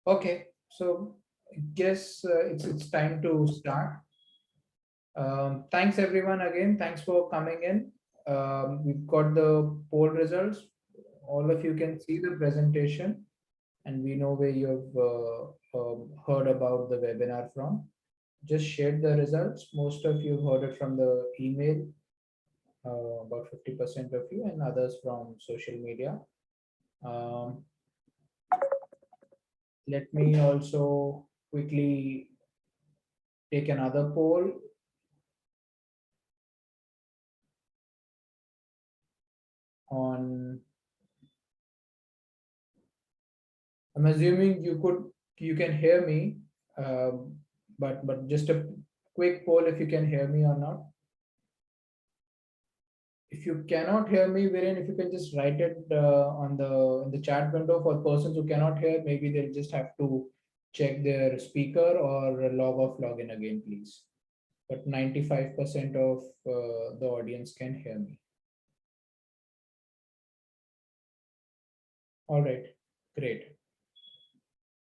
Okay, so I guess it's time to start. Thanks everyone again. Thanks for coming in. We've got the poll results. All of you can see the presentation, and we know where you've heard about the webinar from. Just shared the results. Most of you heard it from the email, about 50% of you, and others from social media. Um, Let me also quickly take another poll. On, I'm assuming you can hear me, but just a quick poll if you can hear me or not. If you cannot hear me, Viren, if you can just write it on in the chat window. For persons who cannot hear, maybe they'll just have to check their speaker or log off, log in again, please. But 95% of the audience can hear me. All right, great.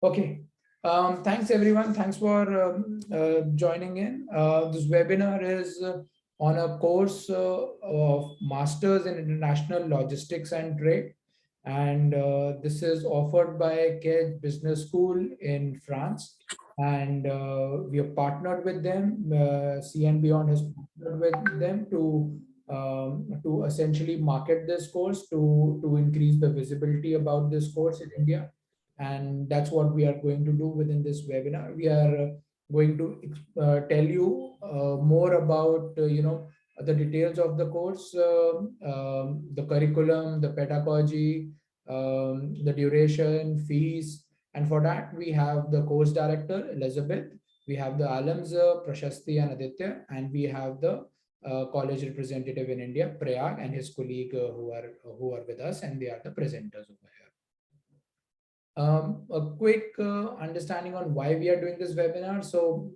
Okay. Thanks everyone. Thanks for joining in. This webinar is on a course of Masters in International Logistics and Trade. And this is offered by Kedge Business School in France. And we have partnered with them. CN Beyond has partnered with them to essentially market this course, to increase the visibility about this course in India. And that's what we are going to do within this webinar. We are going to tell you more about the details of the course, the curriculum, the pedagogy, the duration, fees. And for that, we have the course director, Elizabeth. We have the alums, Prashasti and Aditya, and we have the college representative in India, Prayag, and his colleague who are with us, and they are the presenters over here. A quick understanding on why we are doing this webinar. So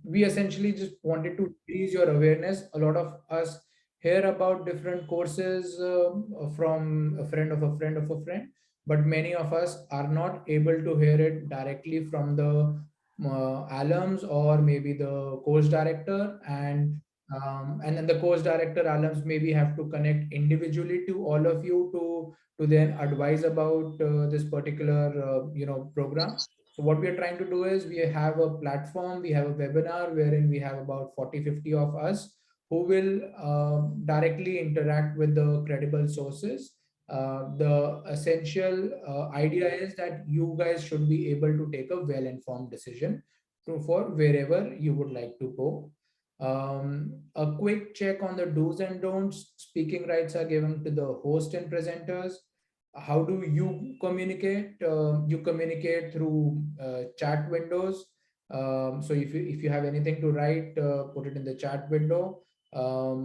we essentially just wanted to increase your awareness. A lot of us hear about different courses from a friend of a friend of a friend, but many of us are not able to hear it directly from the alums or maybe the course director, and then the course director alums maybe have to connect individually to all of you to then advise about this particular program. So what we are trying to do is we have a platform, we have a webinar wherein we have about 40-50 of us who will directly interact with the credible sources. The essential idea is that you guys should be able to take a well-informed decision for wherever you would like to go. A quick check on the do's and don'ts. Speaking rights are given to the host and presenters. How do you communicate? You communicate through chat windows. So if you have anything to write, put it in the chat window. Or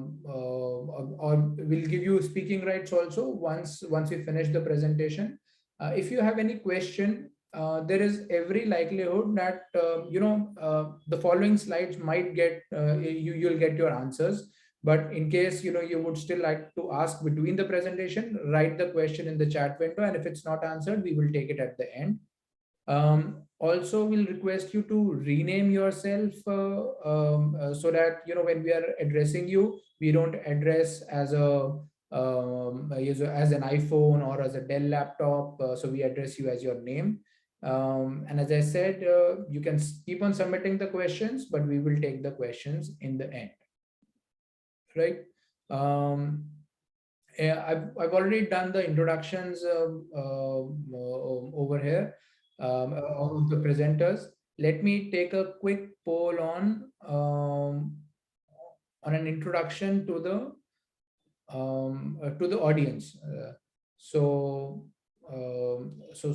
we'll give you speaking rights also once we finish the presentation. If you have any question, there is every likelihood that the following slides might get you'll get your answers. But in case you would still like to ask between the presentation, write the question in the chat window, and if it's not answered, we will take it at the end. Also, we'll request you to rename yourself so that when we are addressing you, we don't address as as an iPhone or as a Dell laptop. So we address you as your name. And as I said, you can keep on submitting the questions, but we will take the questions in the end. Right. Yeah, I've already done the introductions over here of the presenters. Let me take a quick poll on an introduction to the audience. So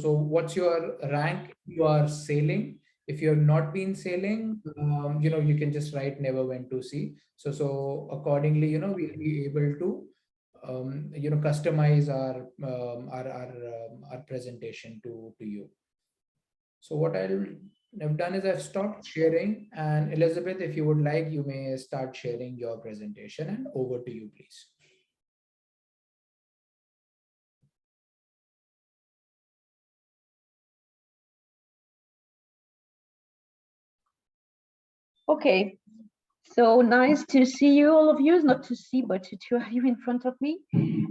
what's your rank? You are sailing. If you have not been sailing, you can just write never went to sea. So accordingly, we'll be able to customize our presentation to you. So what I've done is I've stopped sharing. And Elizabeth, if you would like, you may start sharing your presentation, and over to you, please. Okay, so nice to see you, all of you. Not to see, but to have you in front of me.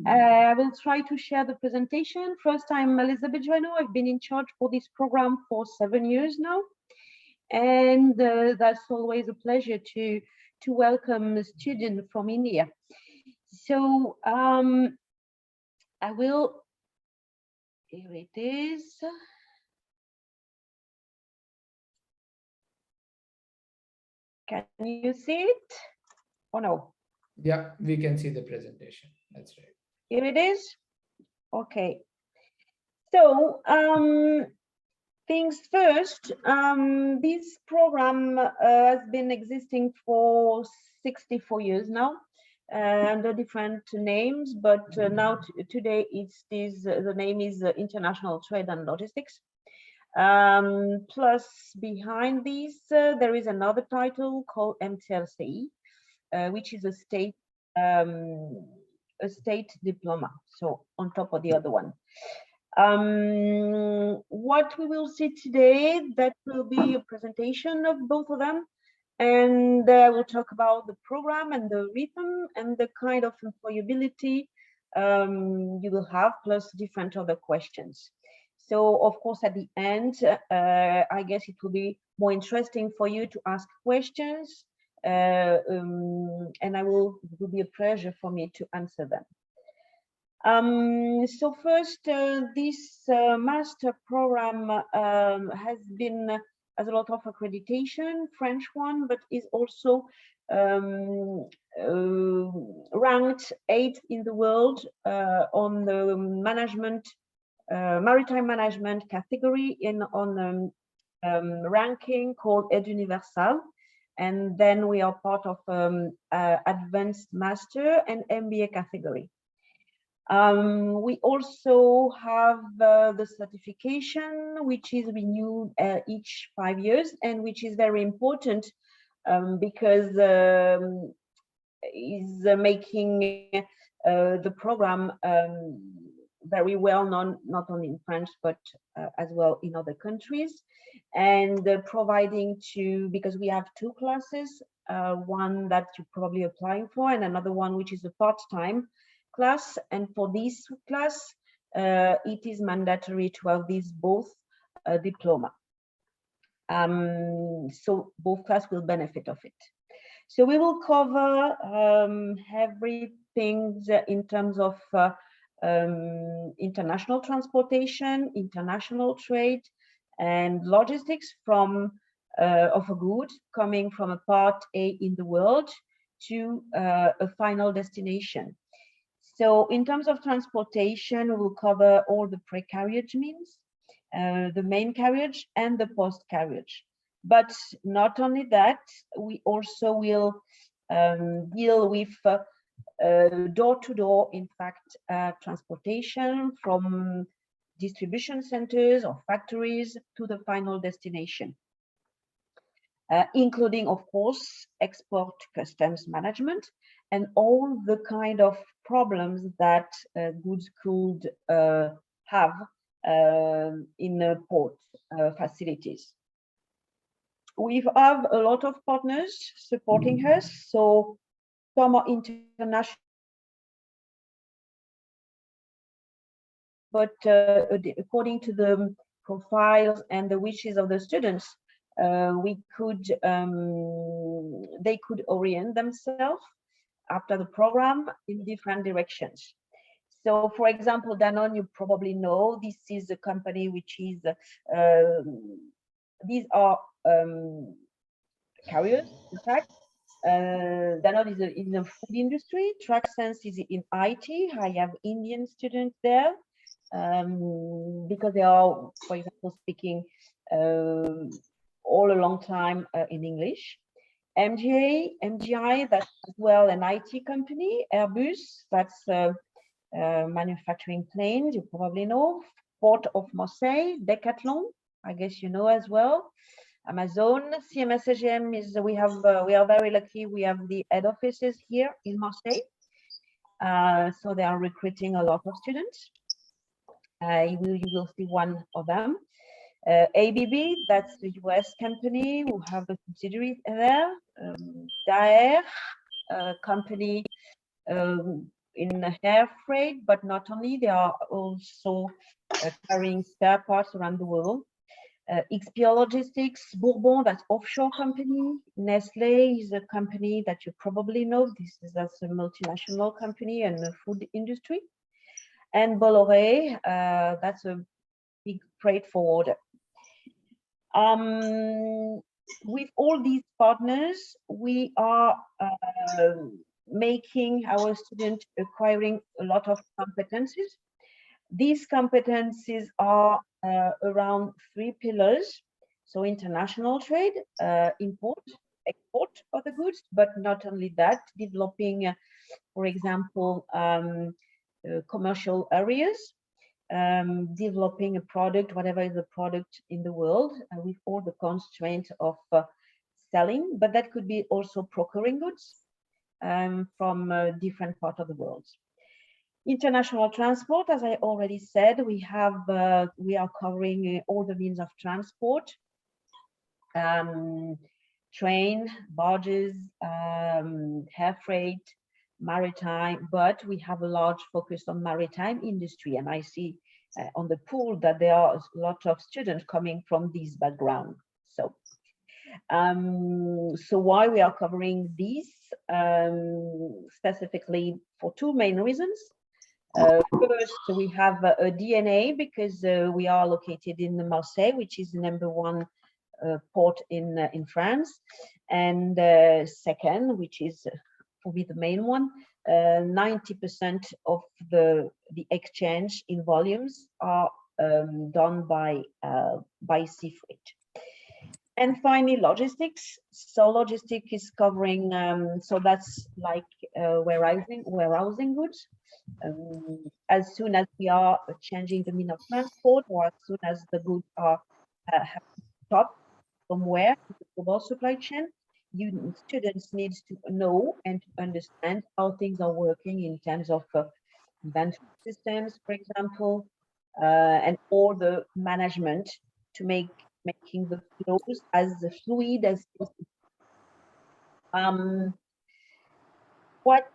I will try to share the presentation. First, I'm Elizabeth Joanno. I've been in charge for this program for 7 years now. And that's always a pleasure to welcome a student from India. So I will, here it is. Can you see it or no? Yeah, we can see the presentation. That's right. Here it is. Okay. So things first, this program has been existing for 64 years now, under different names, but now today the name is International Trade and Logistics. Plus behind this, there is another title called MTLCE, which is a state diploma, so on top of the other one. What we will see today, that will be a presentation of both of them, and we'll talk about the program and the rhythm and the kind of employability you will have, plus different other questions. So of course at the end, I guess it will be more interesting for you to ask questions, and it will be a pleasure for me to answer them. So first, this master program has a lot of accreditation, French one, but is also ranked 8th in the world on the maritime management category on ranking called Edge Universal. And then we are part of advanced master and MBA category. We also have the certification, which is renewed each 5 years, and which is very important because is making the program very well known, not only in France, but as well in other countries, and providing because we have 2 classes, one that you're probably applying for, and another one which is a part-time class. And for this class, it is mandatory to have these both diploma. So both classes will benefit of it. So we will cover everything in terms of international transportation, international trade, and logistics of a good coming from a part A in the world to a final destination. So in terms of transportation, we will cover all the pre-carriage means, the main carriage and the post-carriage. But not only that, we also will deal with door-to-door, in fact, transportation from distribution centers or factories to the final destination. Including, of course, export customs management and all the kind of problems that goods could have in port facilities. We have a lot of partners supporting us, so some are international, but according to the profiles and the wishes of the students, they could orient themselves after the program in different directions. So, for example, Danone, you probably know, this is a company which is, these are carriers, in fact. Danone is in the food industry. TrackSense is in IT. I have Indian students there because they are, for example, speaking all a long time in English. MGI, that's as well an IT company. Airbus, that's manufacturing planes, you probably know. Port of Marseille, Decathlon, I guess you know as well. Amazon, CMS AGM is, we are very lucky. We have the head offices here in Marseille. So they are recruiting a lot of students. You will see one of them. ABB, that's the US company who have a subsidiary there. Daer, a company in air freight, but not only, they are also carrying spare parts around the world. XPO Logistics, Bourbon, that's offshore company. Nestle is a company that you probably know. That's a multinational company in the food industry. And Bolloré, that's a big freight forwarder. With all these partners, we are making our students acquiring a lot of competencies. These competencies are around 3 pillars. So international trade, import, export of the goods, but not only that, developing, for example, commercial areas, developing a product, whatever is the product in the world, with all the constraints of selling, but that could be also procuring goods from different parts of the world. International transport, as I already said, we are covering all the means of transport, train, barges, air freight, maritime, but we have a large focus on maritime industry, and I see on the pool that there are a lot of students coming from this background. So why we are covering these specifically for 2 main reasons. First, we have a DNA because we are located in Marseille, which is the #1 port in France, and second, which is for me the main one, 90% of the exchange in volumes are done by sea freight. And finally, logistics. So logistics is covering, so that's like warehousing goods. As soon as we are changing the mean of transport, or as soon as the goods are have to stop somewhere in the global supply chain, students need to know and to understand how things are working in terms of inventory systems, for example, and all the management to making the flows as fluid as possible. What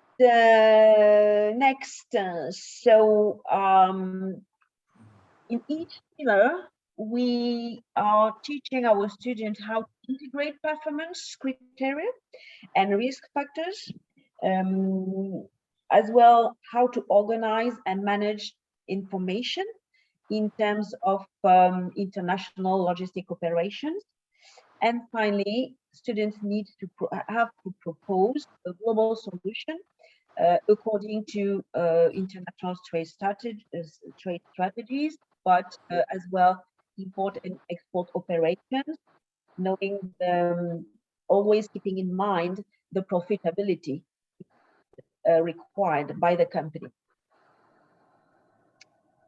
next? So in each pillar, we are teaching our students how to integrate performance criteria and risk factors, as well how to organize and manage information in terms of international logistic operations. And finally, students need to have to propose a global solution according to international trade strategies, but as well import and export operations, knowing always keeping in mind the profitability required by the company.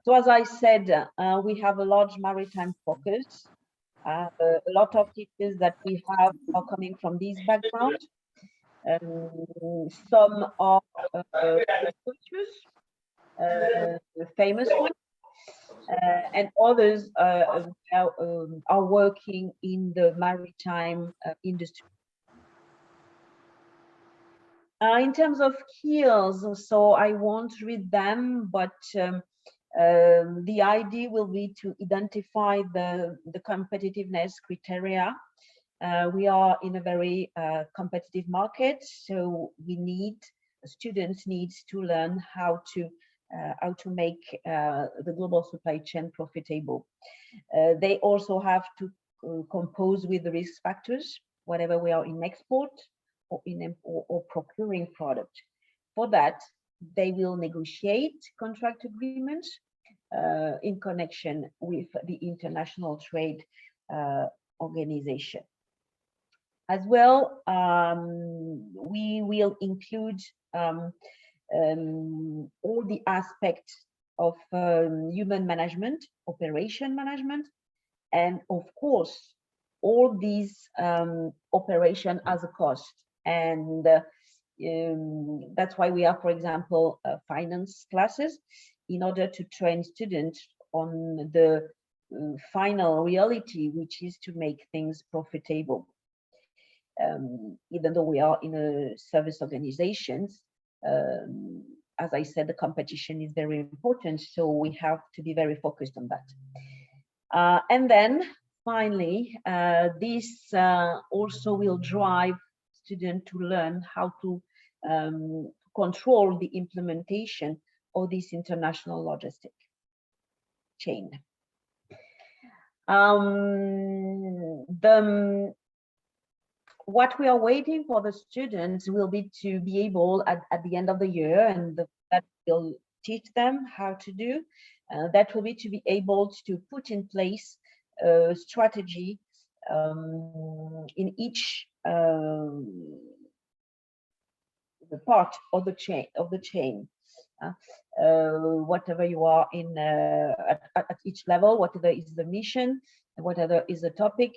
So as I said, we have a large maritime focus. A lot of teachers that we have are coming from these backgrounds. Some are coaches, famous ones, and others are working in the maritime industry. In terms of skills, so I won't read them, but the idea will be to identify the competitiveness criteria. We are in a very competitive market, so students need to learn how to make the global supply chain profitable. They also have to compose with the risk factors, whatever we are in export or in or procuring product. For that, they will negotiate contract agreements in connection with the International Trade Organization. As well, we will include all the aspects of human management, operation management, And of course, all these operation has a cost. And that's why we have, for example, finance classes, in order to train students on the final reality, which is to make things profitable. Even though we are in a service organizations, as I said, the competition is very important, so we have to be very focused on that. And then finally, this also will drive students to learn how to control the implementation of this international logistic chain. What we are waiting for the students will be to be able at the end of the year, and that will teach them how to do, that will be to be able to put in place a strategy in each the part of the chain. Whatever you are in at each level, whatever is the mission, whatever is the topic,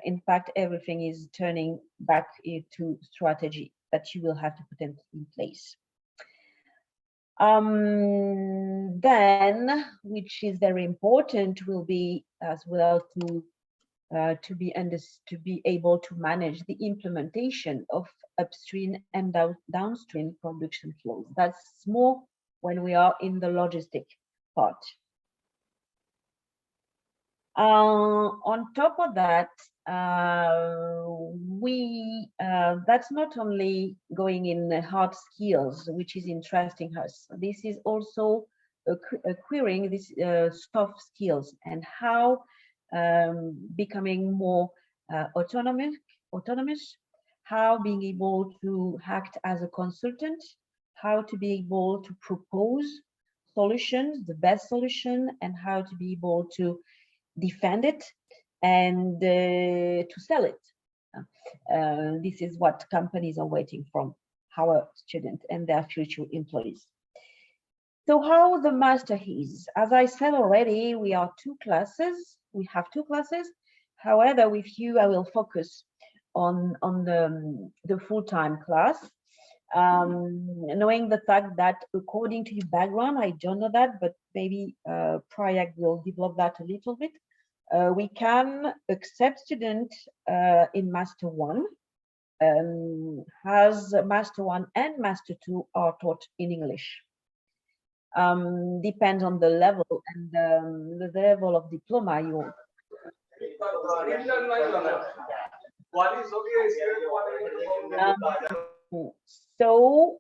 in fact, everything is turning back into strategy that you will have to put in place. Then, which is very important, will be as well to be able to manage the implementation of upstream and downstream production flows. That's more when we are in the logistic part. On top of that, that's not only going in hard skills, which is interesting us. This is also acquiring these soft skills and how becoming more autonomous, how being able to act as a consultant, how to be able to propose solutions, the best solution, and how to be able to defend it and to sell it. This is what companies are waiting from our students and their future employees. So how the master is, as I said already, we have two classes. However, with you, I will focus on the full-time class, knowing the fact that according to your background, I don't know that, but maybe Prayak will develop that a little bit. We can accept students in Master 1, as Master 1 and Master 2 are taught in English. Depends on the level and the level of diploma you want. So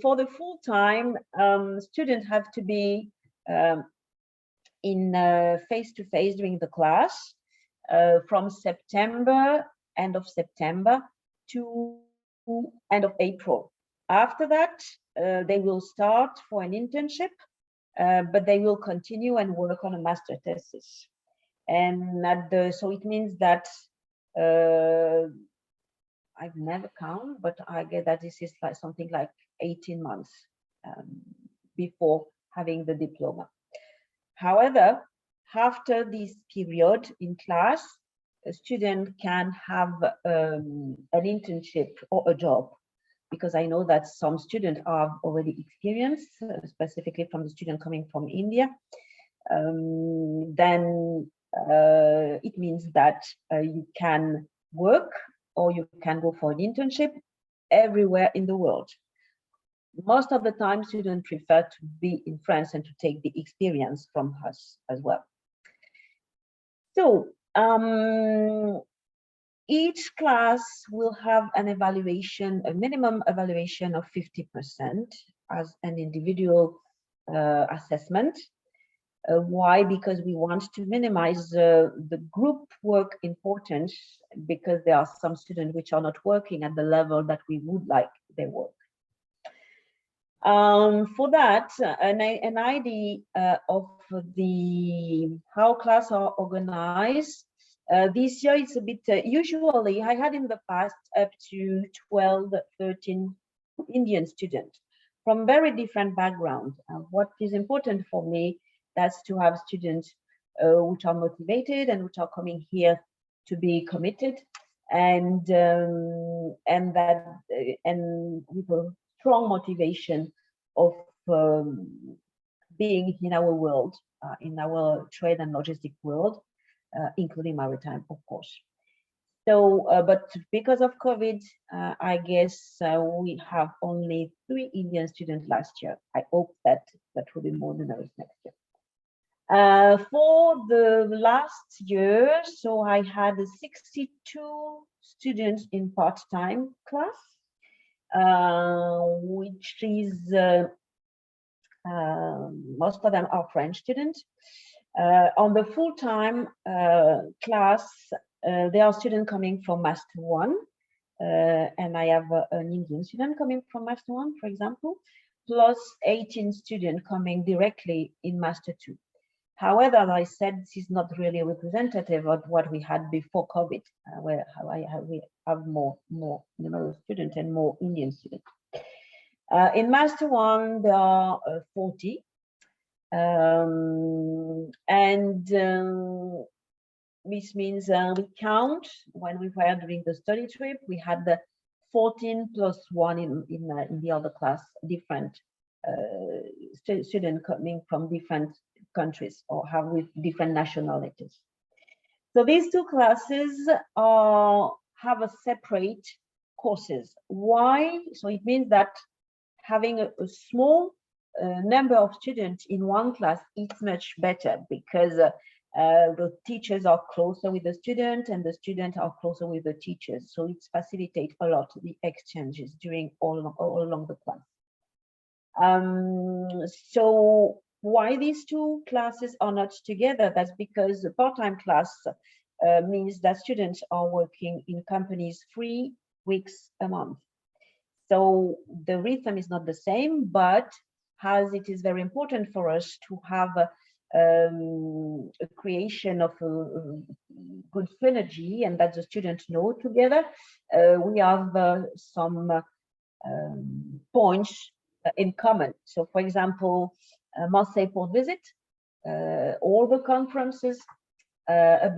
for the full-time, students have to be in face-to-face during the class from end of September to end of April. After that, they will start for an internship, but they will continue and work on a master thesis. And so it means that I've never counted, but I get that this is like something like 18 months before having the diploma. However, after this period in class, a student can have an internship or a job, because I know that some students have already experienced, specifically from the student coming from India. Then it means that you can work or you can go for an internship everywhere in the world. Most of the time, students prefer to be in France and to take the experience from us as well. So each class will have an evaluation, a minimum evaluation of 50% as an individual assessment. Why? Because we want to minimize the group work importance, because there are some students which are not working at the level that we would like they work. For that, an idea of how classes are organized. This year it's a bit, usually I had in the past up to 12, 13 Indian students from very different backgrounds. What is important for me, that's to have students which are motivated and which are coming here to be committed, and with a strong motivation of being in our world, in our trade and logistic world, including maritime, of course. So, but because of COVID, I guess we have only 3 Indian students last year. I hope that will be more numerous next year. For the last year, so I had 62 students in part-time class, which is most of them are French students. On the full-time class, there are students coming from Master 1, and I have an Indian student coming from Master 1, for example, plus 18 students coming directly in Master 2. However, as I said, this is not really representative of what we had before COVID, where we have more numerous students and more Indian students. In Master 1, there are 40. This means we count when we were doing the study trip, we had the 14 plus 1 in the other class, different students coming from different countries or have with different nationalities. So these two classes have a separate courses. Why? So it means that having a small number of students in one class is much better, because the teachers are closer with the student and the students are closer with the teachers. So it facilitates a lot the exchanges during all along the class. So why these two classes are not together? That's because the part-time class means that students are working in companies 3 weeks a month. So the rhythm is not the same, but as it is very important for us to have a creation of a good synergy and that the students know together, we have some points in common. So for example, Marseille port visit, all the conferences, a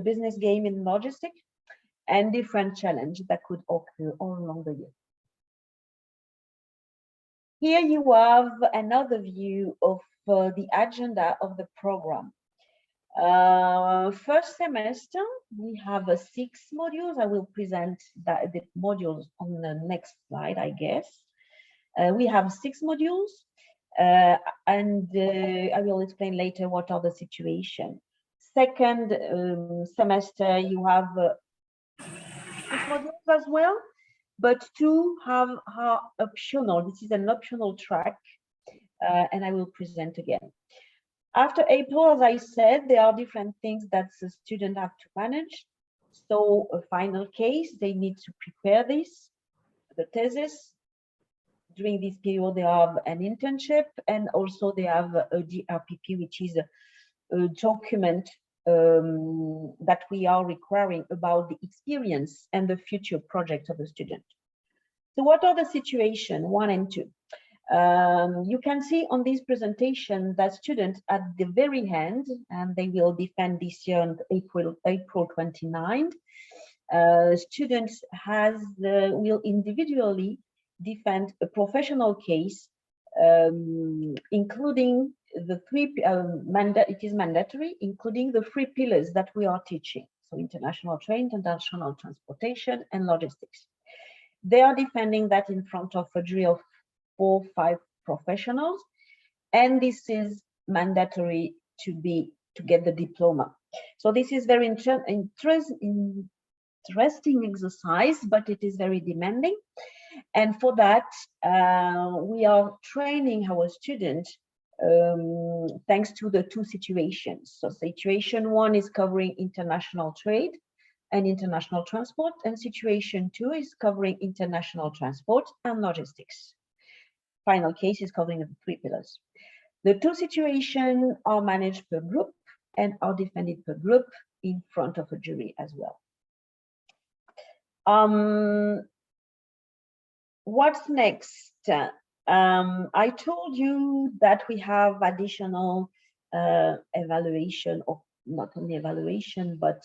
business game in logistics, and different challenges that could occur all along the year. Here you have another view of the agenda of the program. First semester, we have 6 modules. I will present the modules on the next slide, I guess. We have 6 modules, and I will explain later what are the situation. Second semester, you have 6 modules as well, but 2 are optional. This is an optional track, and I will present again. After April, as I said, there are different things that the students have to manage. So a final case, they need to prepare this, the thesis. During this period, they have an internship, and also they have a DRPP, which is a document that we are requiring about the experience and the future project of the student. So what are the situation 1 and 2? You can see on this presentation that students at the very end, and they will defend this year on April 29th, students will individually defend a professional case, including the 3, it is mandatory, including the 3 pillars that we are teaching. So international trade, international transportation, and logistics. They are defending that in front of a jury of 4 or 5 professionals, and this is mandatory to get the diploma. So this is very interesting exercise, but it is very demanding. And for that, we are training our students thanks to the 2 situations. So situation 1 is covering international trade and international transport, and situation 2 is covering international transport and logistics. Final case is covering the 3 pillars. The 2 situations are managed per group and are defended per group in front of a jury as well. What's next? I told you that we have additional evaluation of not only evaluation, but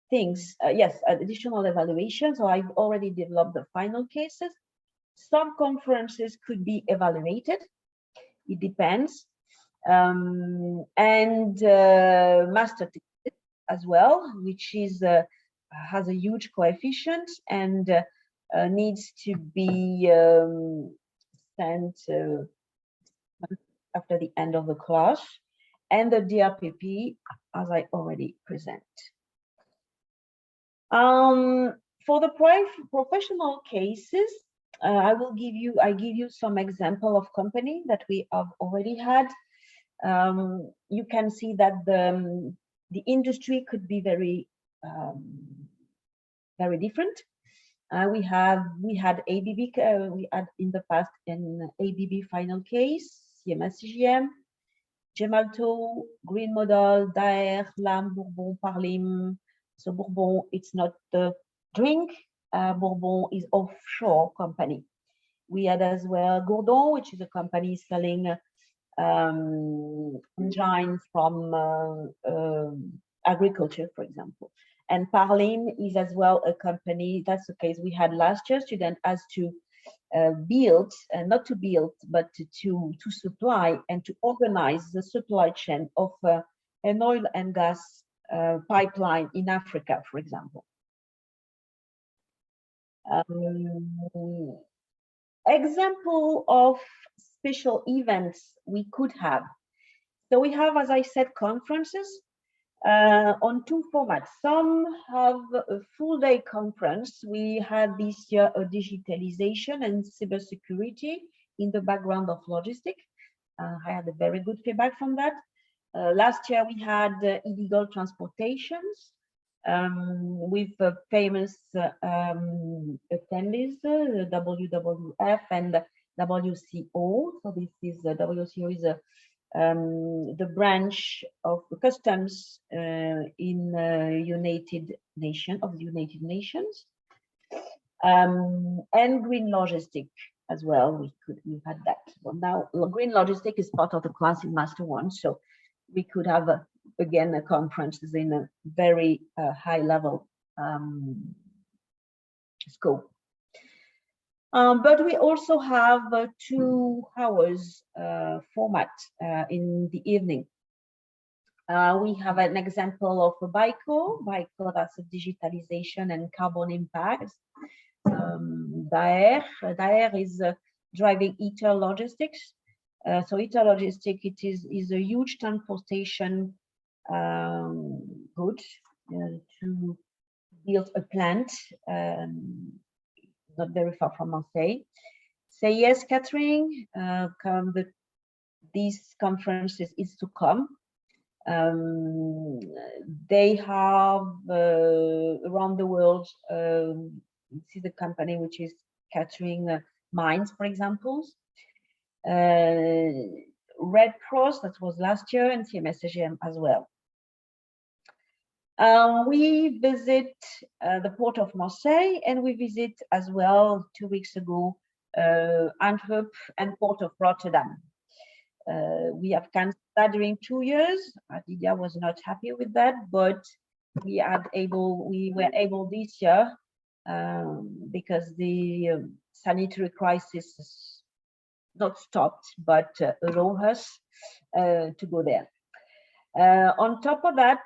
things, yes, additional evaluation. So I've already developed the final cases. Some conferences could be evaluated. It depends. And master thesis as well, which is has a huge coefficient and needs to be sent after the end of the class, and the DRPP, as I already present. For the professional cases, I give you some example of company that we have already had. You can see that the industry could be very very different. We had ABB, we had in the past an ABB final case, CMS CGM, Gemalto, Green Model, Daer, Lam, Bourbon, Parlim. So Bourbon, it's not the drink. Bourbon is offshore company. We had as well Gourdon, which is a company selling engines from agriculture, for example. And Parlim is as well a company. That's the case we had last year. Student has to build, not to build, but to supply and to organize the supply chain of an oil and gas pipeline in Africa, for example. Example of special events we could have. So we have, as I said, conferences on two formats. Some have a full day conference. We had this year a digitalization and cybersecurity in the background of logistics. I had a very good feedback from that. Last year we had illegal transportations with famous attendees, WWF and WCO. So this is WCO is the branch of customs in United Nations, and green logistic as well. We had that. Well, now green logistic is part of the class in Master 1, so we could have again a conferences in a very high level scope. But we also have 2 hours format in the evening. We have an example of a BICO. BICO, that's a digitalization and carbon impact. Daer is driving ITER logistics. So ITER logistics, it is a huge transportation good to build a plant not very far from Marseille. Say yes, Catherine. These conferences is to come. They have around the world. This is a company which is catering mines, for example. Red Cross, that was last year, and CMS CGM as well. We visit the port of Marseille, and we visit as well 2 weeks ago Antwerp and port of Rotterdam. We have cancelled that during 2 years. Didier was not happy with that, but we were able this year because the sanitary crisis is not stopped, but allow us to go there. On top of that,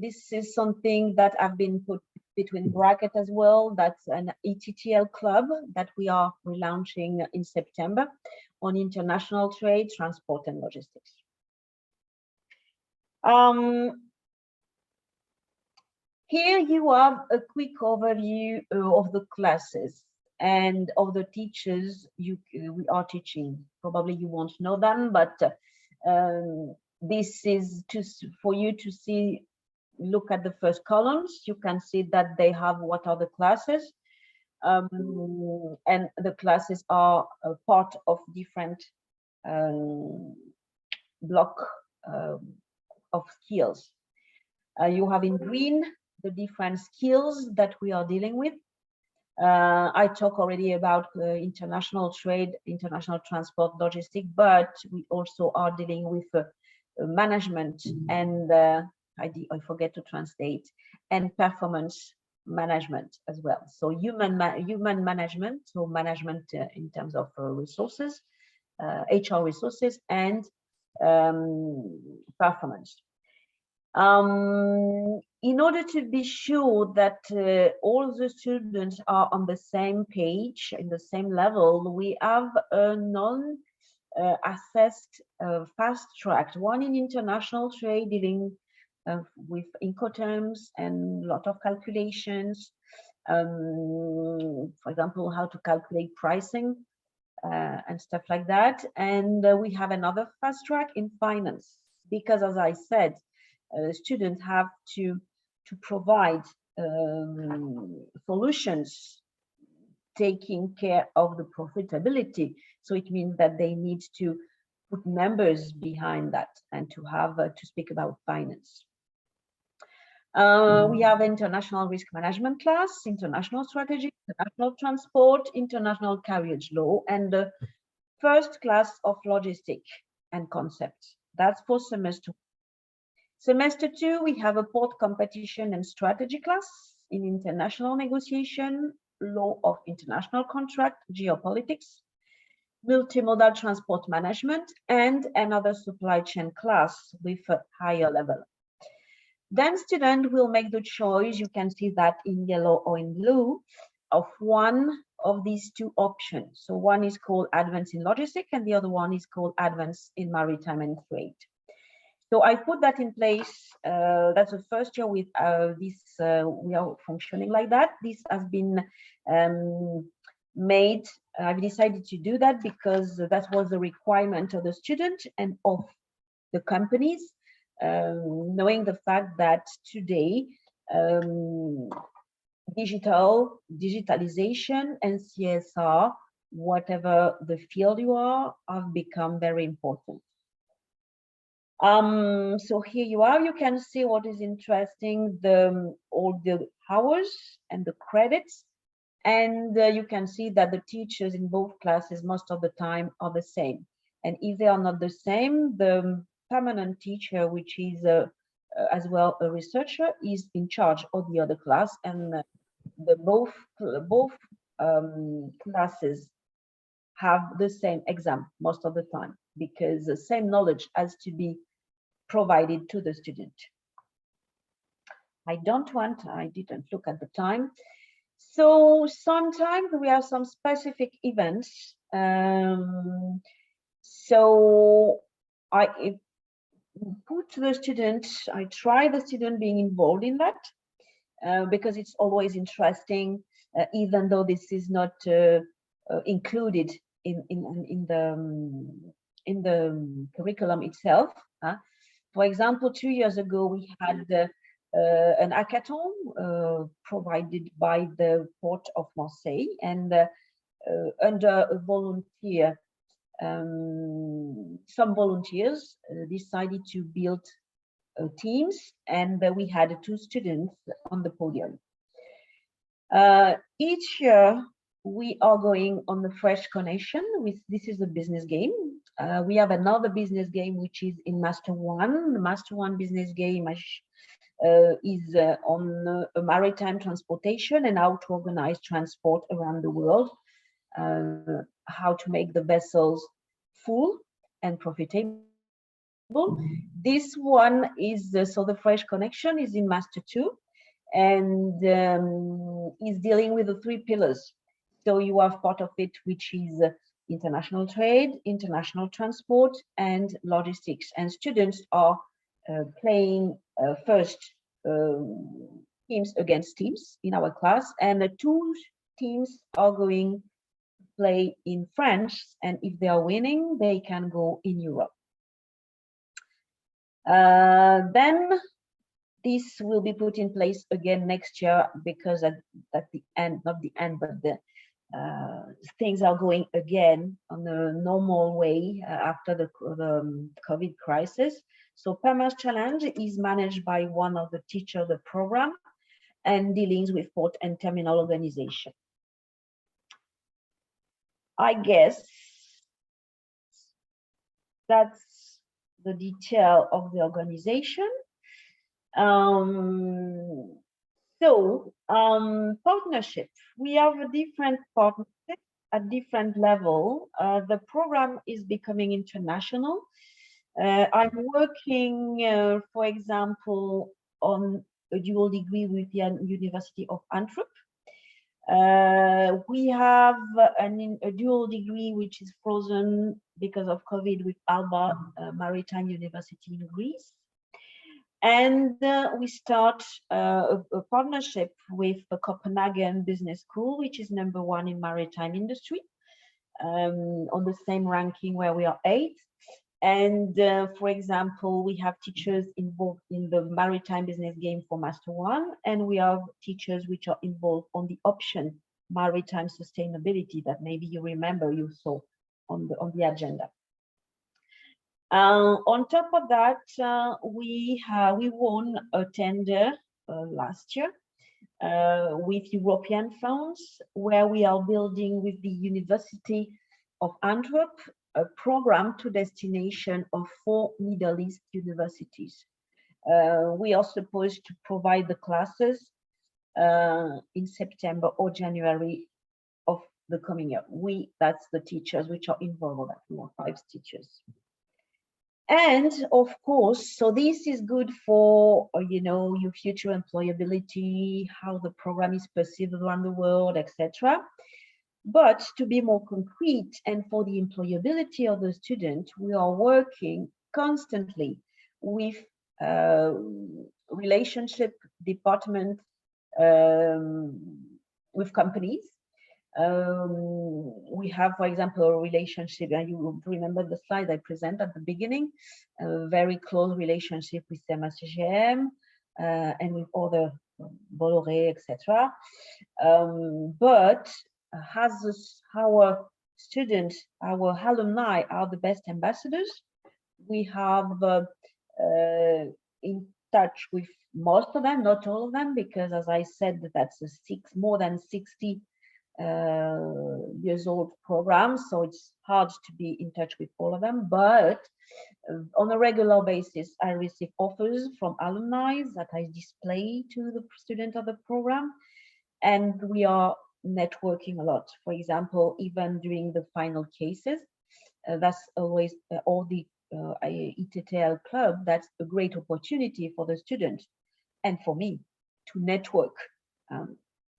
this is something that I've been put between brackets as well. That's an ETTL club that we are relaunching in September on international trade, transport, and logistics. Here you have a quick overview of the classes and of the teachers we are teaching. Probably you won't know them, but this is for you to see. Look at the first columns. You can see that they have what are the classes, and the classes are a part of different block of skills. You have in green the different skills that we are dealing with. I talked already about international trade, international transport, logistics, but we also are dealing with management and I forget to translate, and performance management as well. So human management, so management in terms of resources, HR resources, and performance. In order to be sure that all the students are on the same page, in the same level, we have a non-assessed fast track, one in international trade dealing with Incoterms and a lot of calculations. For example, how to calculate pricing and stuff like that. And we have another fast track in finance, because as I said, students have to provide solutions taking care of the profitability. So it means that they need to put numbers behind that and to have to speak about finance. We have international risk management class, international strategy, international transport, international carriage law, and the first class of logistic and concepts. That's for semester. Semester 2, we have a port competition and strategy class in international negotiation, law of international contract, geopolitics, multimodal transport management, and another supply chain class with a higher level. Then student will make the choice, you can see that in yellow or in blue, of one of these two options. So one is called Advanced in Logistics and the other one is called Advanced in Maritime and Trade. So I put that in place. That's the first year with this, we are functioning like that. This has been made, I've decided to do that because that was the requirement of the student and of the companies, knowing the fact that today digitalization and CSR, whatever the field you are, have become very important. So here you are, you can see what is interesting, all the hours and the credits. And you can see that the teachers in both classes most of the time are the same. And if they are not the same, the permanent teacher, which is as well a researcher, is in charge of the other class. And both classes have the same exam most of the time, because the same knowledge has to be provided to the student. I didn't look at the time. So sometimes we have some specific events. So I put the student, I try the student being involved in that because it's always interesting, even though this is not included in the curriculum itself. For example, 2 years ago, we had an hackathon provided by the Port of Marseille, and under a volunteer, some volunteers decided to build teams, and we had 2 students on the podium. Each year, we are going on the Fresh Connection. This is a business game. We have another business game which is in Master 1. The Master 1 business game is on maritime transportation and how to organize transport around the world, how to make the vessels full and profitable. This one is, so the Fresh Connection is in Master 2 and is dealing with the 3 pillars. So you have part of it, which is international trade, international transport, and logistics. And students are playing first teams against teams in our class, and the 2 teams are going to play in France. And if they are winning, they can go in Europe. Then this will be put in place again next year, because at the end, not the end, but the things are going again on a normal way after the COVID crisis. So PERMA's challenge is managed by one of the teachers of the program and dealings with port and terminal organization. I guess that's the detail of the organization. Partnership. We have a different partnership at different level. The program is becoming international. I'm working, for example, on a dual degree with the University of Antwerp. We have a dual degree which is frozen because of COVID with Alba Maritime University in Greece. And we start a partnership with the Copenhagen Business School, which is #1 in maritime industry, on the same ranking where we are 8th. And for example, we have teachers involved in the maritime business game for Master 1, and we have teachers which are involved on the option maritime sustainability that maybe you remember you saw on the agenda. On top of that, we won a tender last year with European funds, where we are building with the University of Antwerp a program to destination of 4 Middle East universities. We are supposed to provide the classes in September or January of the coming year. That's the teachers which are involved, that we are 5 teachers. And of course, so this is good for, your future employability, how the program is perceived around the world, etc. But to be more concrete, and for the employability of the student, we are working constantly with relationship department, with companies. We have, for example, a relationship, and you remember the slide I presented at the beginning, a very close relationship with CMA-CGM and with other Bolloré, etc. But as our students, our alumni are the best ambassadors, we have in touch with most of them, not all of them, because as I said, that's a more than 60 years old program, so it's hard to be in touch with all of them. But on a regular basis, I receive offers from alumni that I display to the student of the program, and we are networking a lot. For example, even during the final cases, that's always all the ITTL club. That's a great opportunity for the student and for me to network.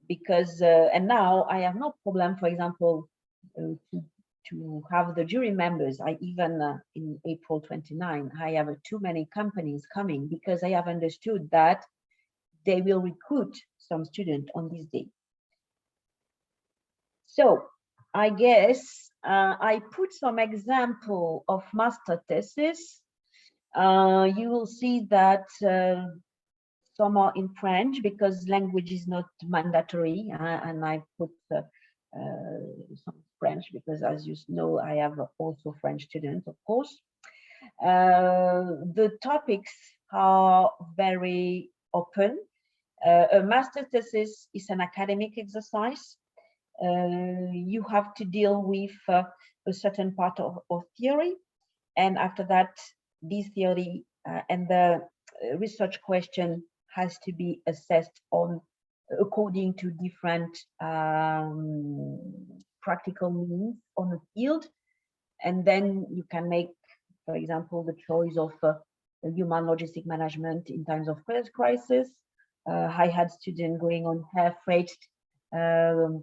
Because and now I have no problem, for example, to have the jury members. I even in April 29, I have too many companies coming, because I have understood that they will recruit some student on this day. So I guess I put some example of master thesis. You will see that some are in French because language is not mandatory, and I put some French because, as you know, I have also French students, of course. The topics are very open. A master thesis is an academic exercise. You have to deal with a certain part of theory, and after that, this theory and the research question has to be assessed on according to different practical means on the field. And then you can make, for example, the choice of human logistic management in times of crisis. I had students going on air freight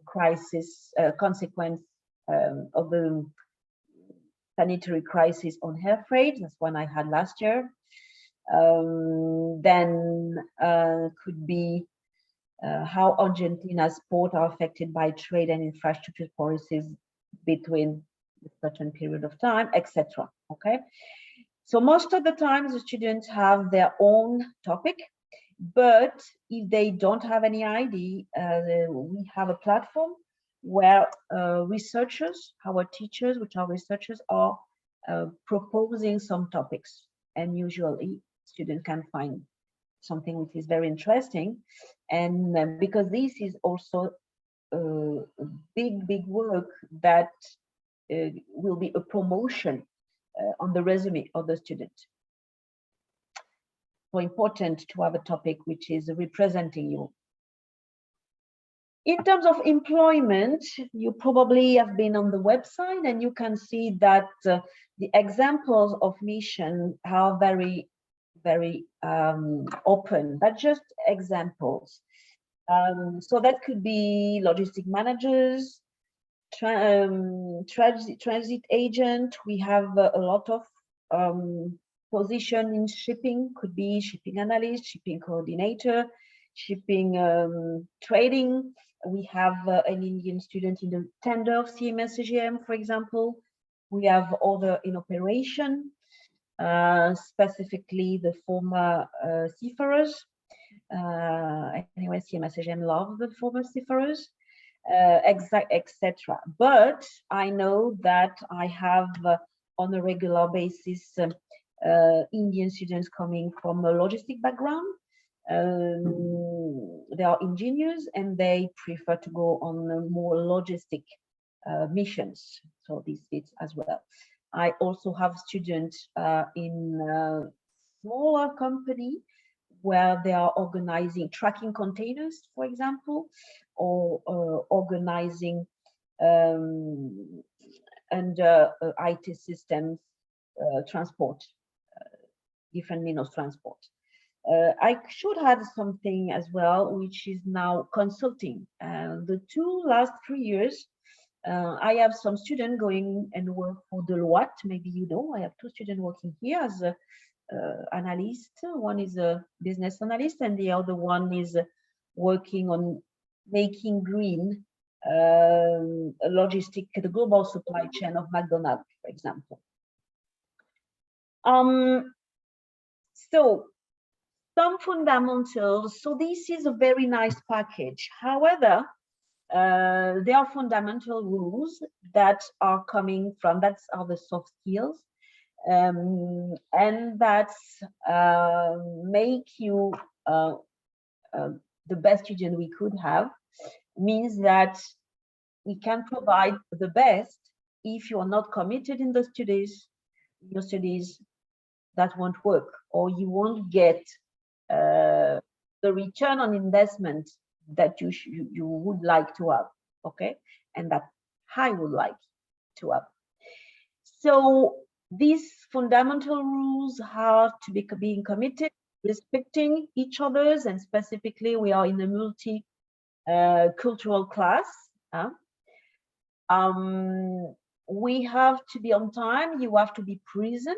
crisis, consequence of the sanitary crisis on air freight. That's one I had last year. Then could be how Argentina's ports are affected by trade and infrastructure policies between a certain period of time, etc. Okay, so most of the time the students have their own topic, but if they don't have any idea, we have a platform where researchers, our teachers, which are researchers, are proposing some topics, and usually students can find something which is very interesting. And because this is also a big work that will be a promotion on the resume of the student. so important to have a topic which is representing you. In terms of employment, you probably have been on the website and you can see that the examples of mission are very, very open, but just examples. So that could be logistic managers, transit agent. We have a lot of position in shipping, could be shipping analyst, shipping coordinator, shipping trading. We have an Indian student in the tender of CMS CGM, for example. We have other in operation, specifically the former seafarers. Anyway, CMS CGM love the former seafarers, etc. But I know that I have on a regular basis Indian students coming from a logistic background. They are engineers and they prefer to go on more logistic missions. So this fits as well. I also have students in a smaller company where they are organizing tracking containers, for example, or organizing and IT systems transport, different means of transport. I should add something as well, which is now consulting. The last 3 years, I have some students going and work for Deloitte. Maybe you know, I have 2 students working here as a analyst. One is a business analyst and the other one is working on making green logistic, the global supply chain of McDonald's, for example. So some fundamentals. So this is a very nice package. However, there are fundamental rules that are coming from, that are the soft skills, and that's make you the best student we could have. Means that we can provide the best. If you are not committed in the studies, your studies, that won't work, or you won't get the return on investment that you would like to have, okay, and that I would like to have. So these fundamental rules have to be being committed, respecting each other's, and specifically we are in a multi-cultural class. We have to be on time, you have to be present,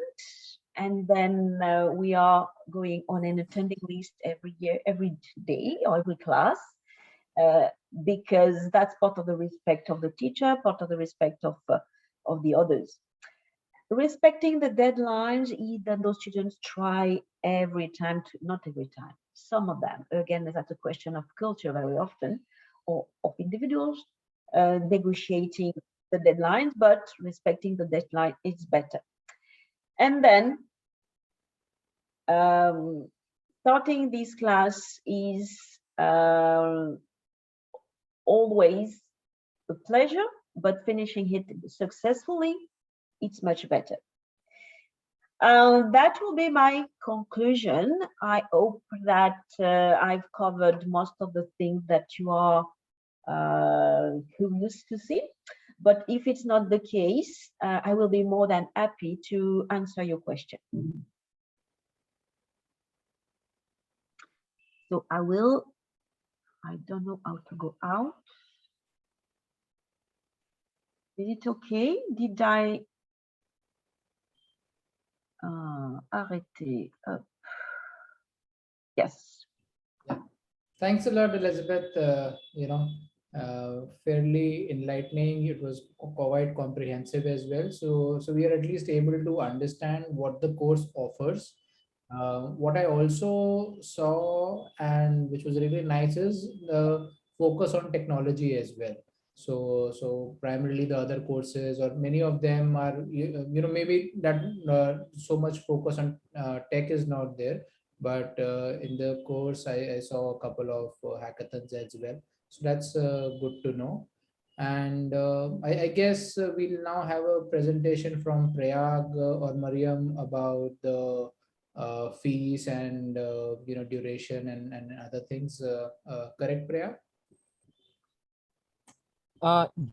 and then we are going on an attending list every year, every day, or every class, because that's part of the respect of the teacher, part of the respect of the others. Respecting the deadlines, even those students try every time to, not every time, some of them, again, that's a question of culture very often, or of individuals negotiating the deadlines, but respecting the deadline is better. And then starting this class is always a pleasure, but finishing it successfully, it's much better. That will be my conclusion. I hope that I've covered most of the things that you are curious to see. But if it's not the case, I will be more than happy to answer your question. So I don't know how to go out. Is it okay? Did I arrêter up? Yes. Yeah. Thanks a lot, Elizabeth. Fairly enlightening. It was quite comprehensive as well. So we are at least able to understand what the course offers. What I also saw, and which was really nice, is the focus on technology as well. So primarily the other courses, or many of them are, maybe that so much focus on tech is not there, but in the course I saw a couple of hackathons as well. So that's good to know. And I guess we'll now have a presentation from Prayag or Mariam about the fees and duration and other things. Correct, Priya?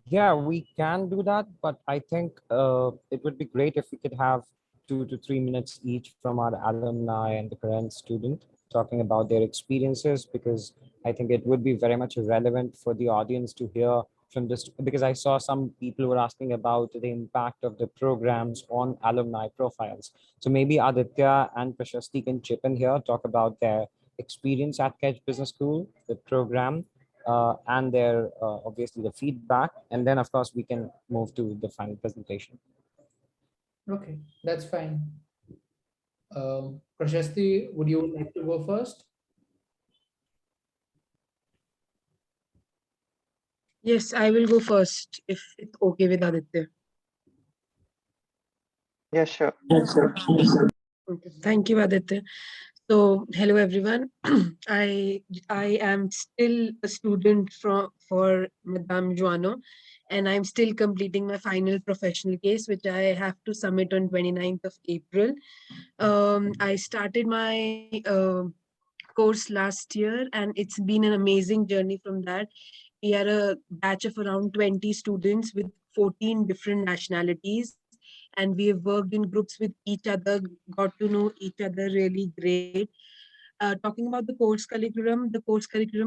Yeah, we can do that, but I think it would be great if we could have 2 to 3 minutes each from our alumni and the current student talking about their experiences, because I think it would be very much relevant for the audience to hear from this, because I saw some people were asking about the impact of the programs on alumni profiles. So maybe Aditya and Prashasti can chip in here, talk about their experience at Kedge Business School, the program, and their obviously the feedback, and then of course we can move to the final presentation. Okay, that's fine. Prashasti, would you like to go first? Yes, I will go first if it's okay with Aditya. Yeah, sure. Okay. Thank you, Aditya. So, hello everyone. I am still a student for Madame Joano, and I'm still completing my final professional case, which I have to submit on 29th of April. I started my course last year, and it's been an amazing journey from that. We are a batch of around 20 students with 14 different nationalities, and we have worked in groups with each other, got to know each other really great. Talking about the course curriculum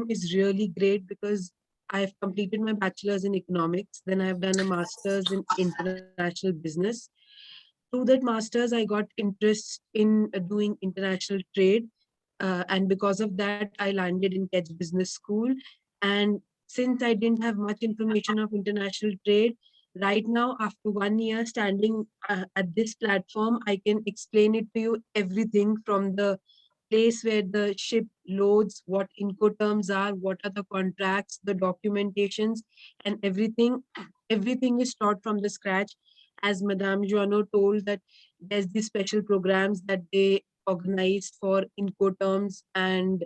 is really great because I've completed my bachelor's in economics, then I've done a master's in international business. Through that master's, I got interest in doing international trade, and because of that, I landed in Kedge Business School. And since I didn't have much information of international trade, right now, after 1 year standing at this platform, I can explain it to you everything from the place where the ship loads, what incoterms are, what are the contracts, the documentations, and everything. Everything is taught from the scratch. As Madame Joano told that there's these special programs that they organized for incoterms and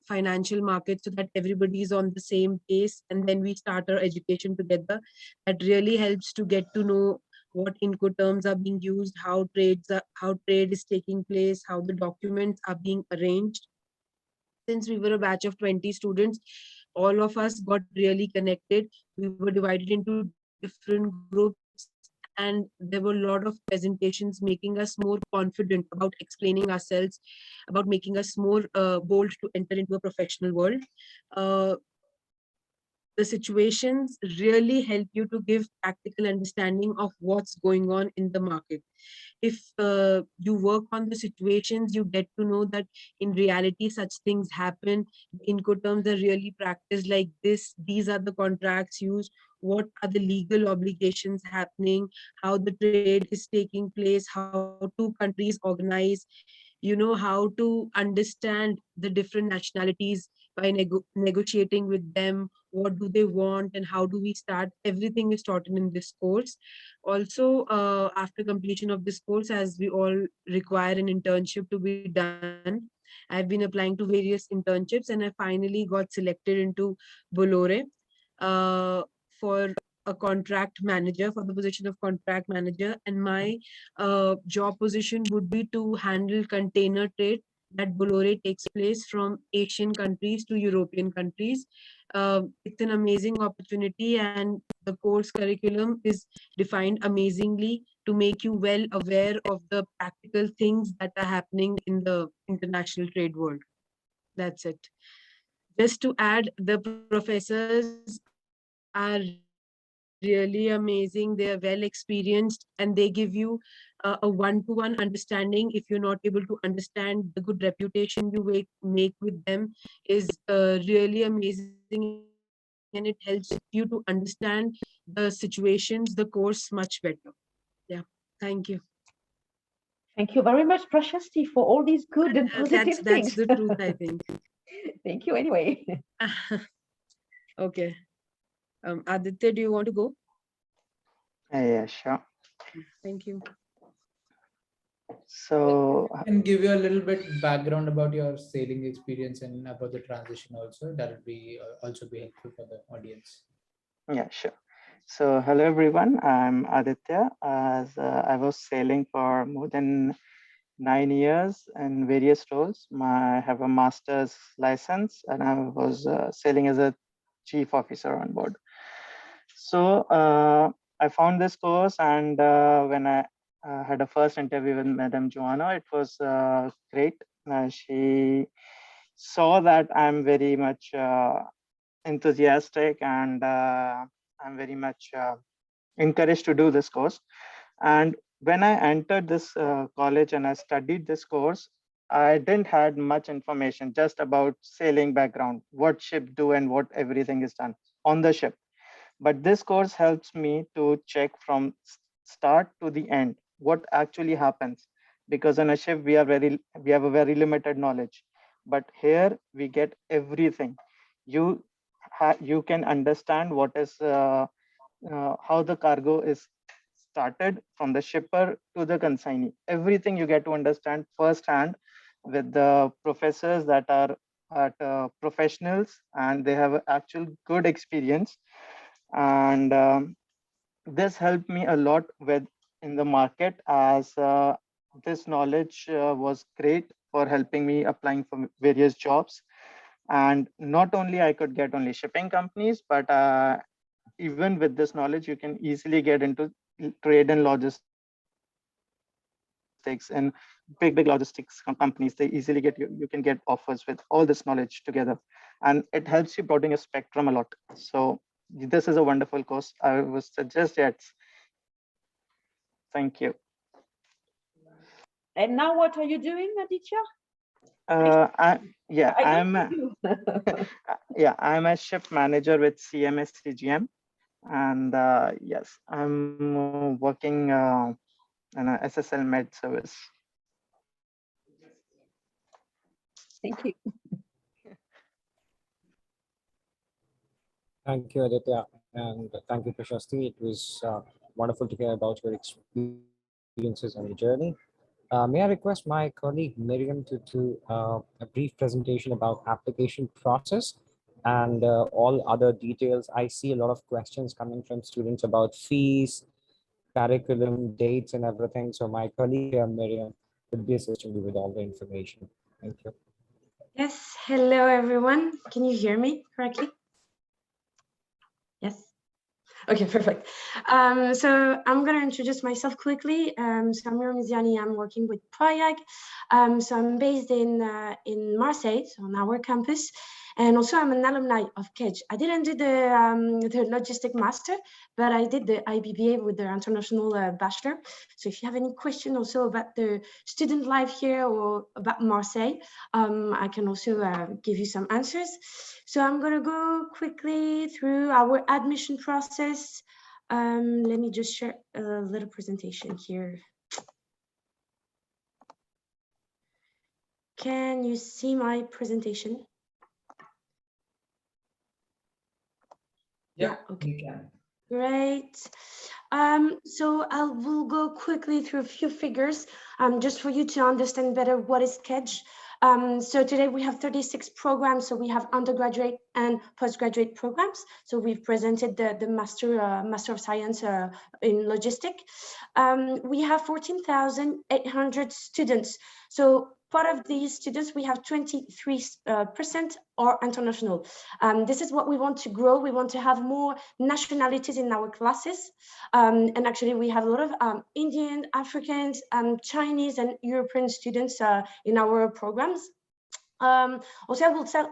financial markets so that everybody is on the same pace, and then we start our education together. That really helps to get to know what incoterms are being used, how trade is taking place, how the documents are being arranged. Since we were a batch of 20 students, all of us got really connected. We were divided into different groups, and there were a lot of presentations making us more confident about explaining ourselves, about making us more bold to enter into a professional world. Uh, the situations really help you to give practical understanding of what's going on in the market. If you work on the situations, you get to know that in reality such things happen. Incoterms are really practiced like this. These are the contracts used. What are the legal obligations happening? How the trade is taking place? How two countries organize? How to understand the different nationalities by negotiating with them. What do they want and how do we start? Everything is taught in this course. Also, after completion of this course, as we all require an internship to be done, I've been applying to various internships, and I finally got selected into Bolore for a contract manager, for the position of contract manager. And my job position would be to handle container trade that Bolore takes place from Asian countries to European countries. It's an amazing opportunity, and the course curriculum is defined amazingly to make you well aware of the practical things that are happening in the international trade world. That's it. Just to add, the professors are really amazing. They are well experienced, and they give you a one-to-one understanding. If you're not able to understand, the good reputation you make with them is really amazing, and it helps you to understand the situations, the course much better. Yeah. Thank you. Thank you very much, Prashasti, for all these good and positive That's things. the truth, I think. Thank you anyway. Okay. Aditya, do you want to go? Yeah, sure. Thank you. So, And give you a little bit background about your sailing experience and about the transition also. That would be also be helpful for the audience. yeah, sure. So, hello everyone. I'm Aditya. As I was sailing for more than 9 years in various roles. I have a master's license, and I was sailing as a chief officer on board. So I found this course, and when I had a first interview with Madam Joanna, it was great. She saw that I'm very much enthusiastic, and I'm very much encouraged to do this course. And when I entered this college and I studied this course, I didn't had much information just about sailing background, what ship do and what everything is done on the ship. But this course helps me to check from start to the end what actually happens, because on a ship we have a very limited knowledge, but here we get everything. You you can understand what is how the cargo is started from the shipper to the consignee. Everything you get to understand firsthand with the professors that are at professionals, and they have actual good experience. And this helped me a lot with in the market, as this knowledge was great for helping me applying for various jobs. And not only I could get only shipping companies, but even with this knowledge, you can easily get into trade and logistics, and big logistics companies. They easily get you can get offers with all this knowledge together, and it helps you broaden your spectrum a lot. So this is a wonderful course. I would suggest it. Thank you. And now what are you doing, Aditya? I, yeah, I I'm don't know you. yeah, I'm a ship manager with CMS CGM, and yes, I'm working in a SSL Med service. Thank you. Thank you, Aditya, and thank you, Prashasti. It was wonderful to hear about your experiences and your journey. May I request my colleague Miriam to do a brief presentation about application process and all other details. I see a lot of questions coming from students about fees, curriculum, dates, and everything. So my colleague here, Miriam, would be assisting you with all the information. Thank you. Yes, hello everyone. Can you hear me correctly? Yes. Okay, perfect. So I'm going to introduce myself quickly. So I'm Miziani. I'm working with Prayag. So I'm based in Marseille, so on our campus. And also I'm an alumni of Kedge. I didn't do the logistic master, but I did the IBBA with the international bachelor. So if you have any question also about the student life here or about Marseille, I can also give you some answers. So I'm going to go quickly through our admission process. Let me just share a little presentation here. Can you see my presentation? Yeah, okay. we can. Great. So I will go quickly through a few figures just for you to understand better what is Kedge. So today we have 36 programs. So we have undergraduate and postgraduate programs. So we've presented the Master of Science in Logistics. We have 14,800 students. So part of these students, we have 23% are international. This is what we want to grow. We want to have more nationalities in our classes. And actually, we have a lot of Indian, Africans, Chinese, and European students in our programs. Also,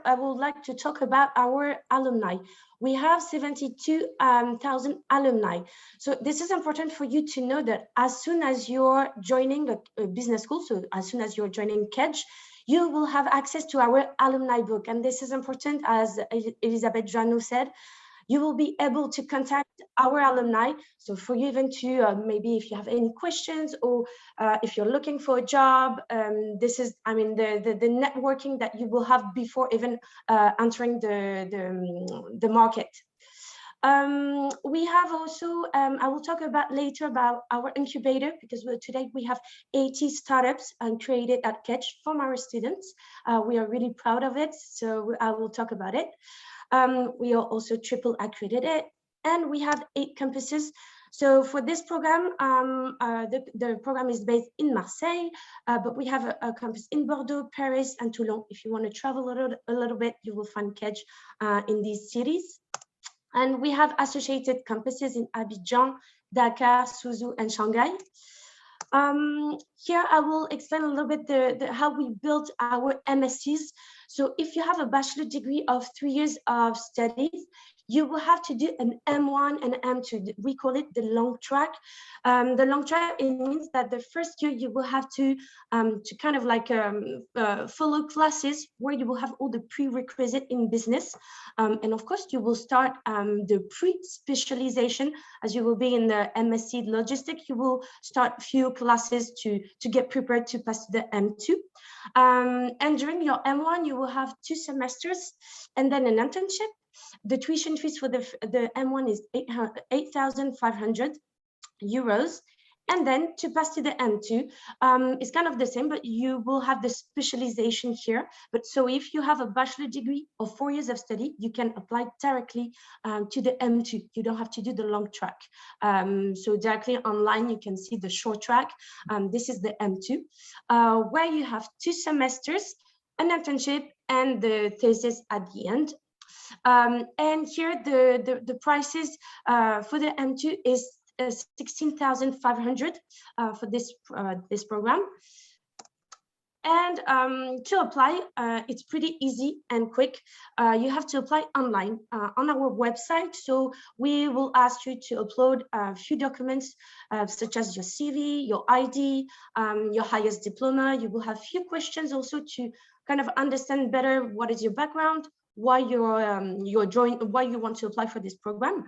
I would like to talk about our alumni. We have 72,000 alumni. So this is important for you to know that as soon as you're joining a business school, so as soon as you're joining Kedge, you will have access to our alumni book. And this is important, as Elizabeth Joannou said. You will be able to contact our alumni. So for you even to maybe if you have any questions or if you're looking for a job, this is, I mean, the networking that you will have before even entering the market. We have also, I will talk about later about our incubator, because today we have 80 startups created at Kedge from our students. We are really proud of it, so I will talk about it. We are also triple accredited, and we have 8 campuses. So for this program, the program is based in Marseille, but we have a campus in Bordeaux, Paris, and Toulon. If you want to travel a little bit, you will find Kedge in these cities. And we have associated campuses in Abidjan, Dakar, Suzhou, and Shanghai. Here I will explain a little bit how we built our MSCs. So if you have a bachelor degree of 3 years of studies, you will have to do an M1 and M2. We call it the long track. The long track, it means that the first year you will have to kind of like follow classes where you will have all the prerequisite in business. And of course, you will start the pre-specialization as you will be in the MSc logistics. You will start few classes to get prepared to pass the M2. And during your M1, you will have 2 semesters and then an internship. The tuition fees for the M1 is 8,500 euros. And then to pass to the M2, it's kind of the same, but you will have the specialization here. But so if you have a bachelor degree of 4 years of study, you can apply directly to the M2. You don't have to do the long track. So directly online, you can see the short track. This is the M2, where you have 2 semesters, an internship, and the thesis at the end. And here the prices for the M2 is 16,500 for this program. And to apply, it's pretty easy and quick. You have to apply online on our website. So we will ask you to upload a few documents such as your CV, your ID, your highest diploma. You will have a few questions also to kind of understand better what is your background, why why you want to apply for this program,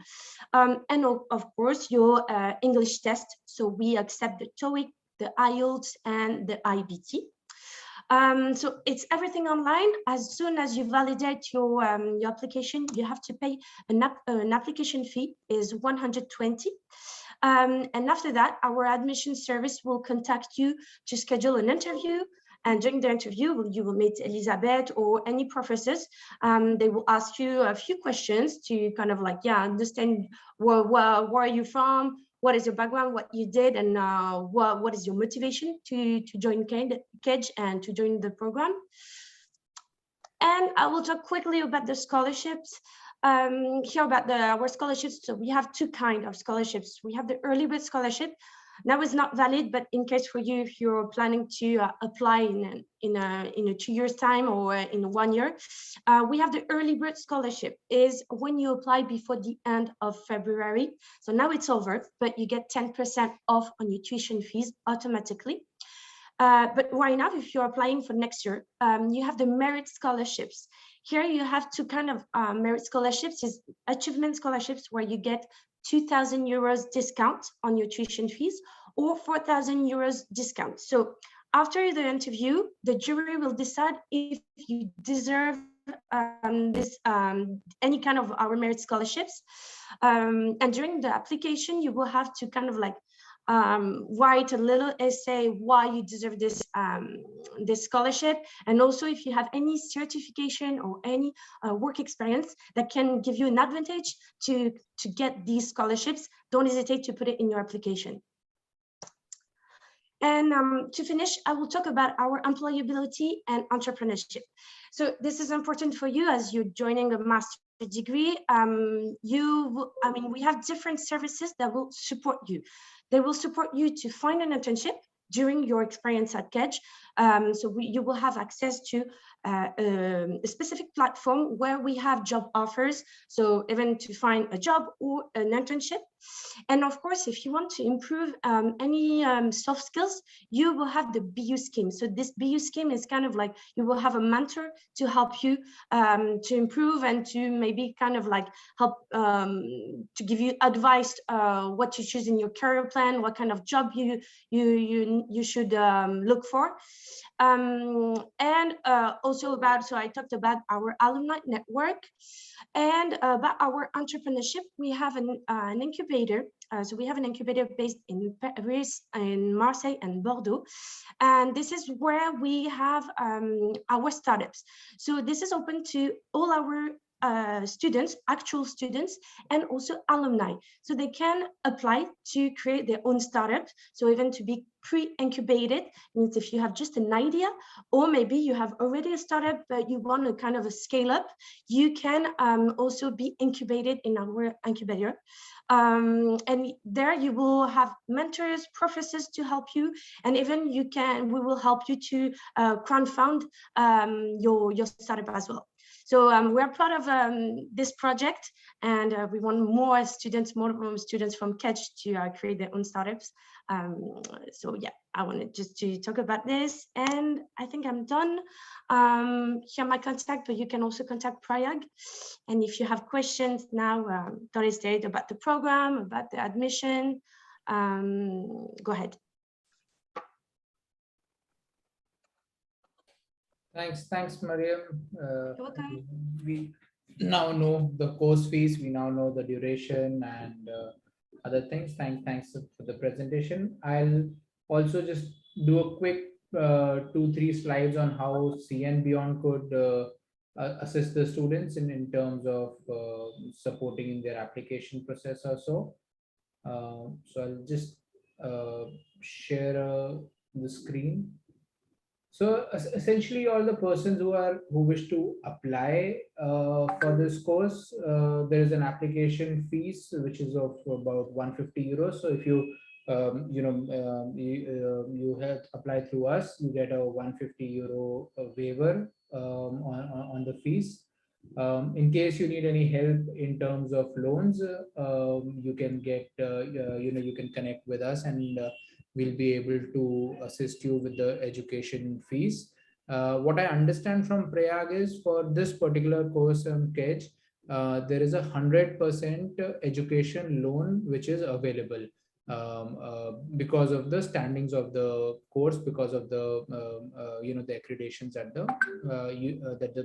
and of course your English test. So we accept the TOEIC, the IELTS, and the IBT. So it's everything online. As soon as you validate your application, you have to pay an application fee is 120. And after that, our admission service will contact you to schedule an interview. And during the interview, you will meet Elizabeth or any professors. They will ask you a few questions to kind of like, understand where are you from, what is your background, what you did, and what is your motivation to join Kedge and to join the program. And I will talk quickly about the scholarships. Here about our scholarships. So we have 2 kinds of scholarships. We have the early bird scholarship. Now it's not valid, but in case for you, if you're planning to apply in a 2 years time or in 1 year, we have the early bird scholarship. Is when you apply before the end of February. So now it's over, but you get 10% off on your tuition fees automatically. But right now, if you're applying for next year, you have the merit scholarships. Here you have 2 kind of merit scholarships. Is achievement scholarships where you get 2,000 euros discount on your tuition fees or 4,000 euros discount. So after the interview, the jury will decide if you deserve any kind of our merit scholarships. And during the application, you will have to kind of like write a little essay why you deserve this this scholarship, and also if you have any certification or any work experience that can give you an advantage to get these scholarships, don't hesitate to put it in your application. And to finish, I will talk about our employability and entrepreneurship. So this is important for you as you're joining a master's degree. We have different services that will support you. They will support you to find an internship during your experience at Kedge. You will have access to a specific platform where we have job offers. So even to find a job or an internship. And of course, if you want to improve any soft skills, you will have the BU scheme. So this BU scheme is kind of like you will have a mentor to help you to improve and to maybe kind of like help to give you advice what to choose in your career plan, what kind of job you should look for. And also so I talked about our alumni network and about our entrepreneurship. We have an incubator. So we have an incubator based in Paris, in Marseille and Bordeaux. And this is where we have our startups. So this is open to all our students, actual students, and also alumni. So they can apply to create their own startup. So even to be pre-incubated means if you have just an idea, or maybe you have already a startup but you want a kind of a scale up, you can also be incubated in our incubator. And there you will have mentors, professors to help you, and even we will help you to crowdfund your startup as well. So we're proud of this project, and we want more students from Kedge to create their own startups. So yeah, I wanted just to talk about this, and I think I'm done. Here my contact, but you can also contact Prayag. And if you have questions now, don't hesitate about the program, about the admission. Go ahead. Thanks, Mariam. You're welcome. We now know the course fees. We now know the duration and other things. Thanks for the presentation. I'll also just do a quick 2-3 slides on how CN Beyond could assist the students in terms of supporting in their application process or so. So I'll just share the screen. So essentially, all the persons who wish to apply for this course, there is an application fees which is of about 150 euros. So if you you have applied through us, you get a 150 euro waiver on the fees. In case you need any help in terms of loans, you can get you can connect with us, and we'll be able to assist you with the education fees. What I understand from Prayag is for this particular course on Kedge, there is 100% education loan which is available because of the standings of the course, because of the the accreditations that the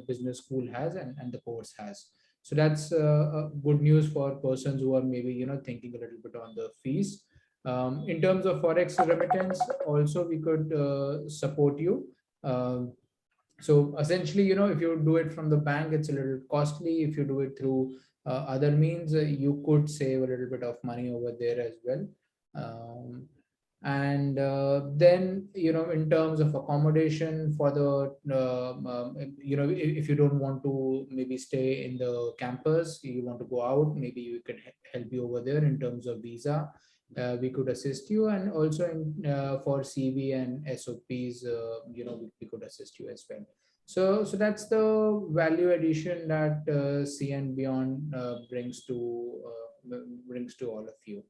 business school has and the course has. So that's good news for persons who are maybe thinking a little bit on the fees. In terms of forex remittance, also we could support you. So essentially, if you do it from the bank, it's a little costly. If you do it through other means, you could save a little bit of money over there as well. And then in terms of accommodation for the if you don't want to maybe stay in the campus, you want to go out, maybe we could help you over there in terms of visa. We could assist you, and also for CV and SOPs, we could assist you as well. So that's the value addition that CN Beyond brings to all of you.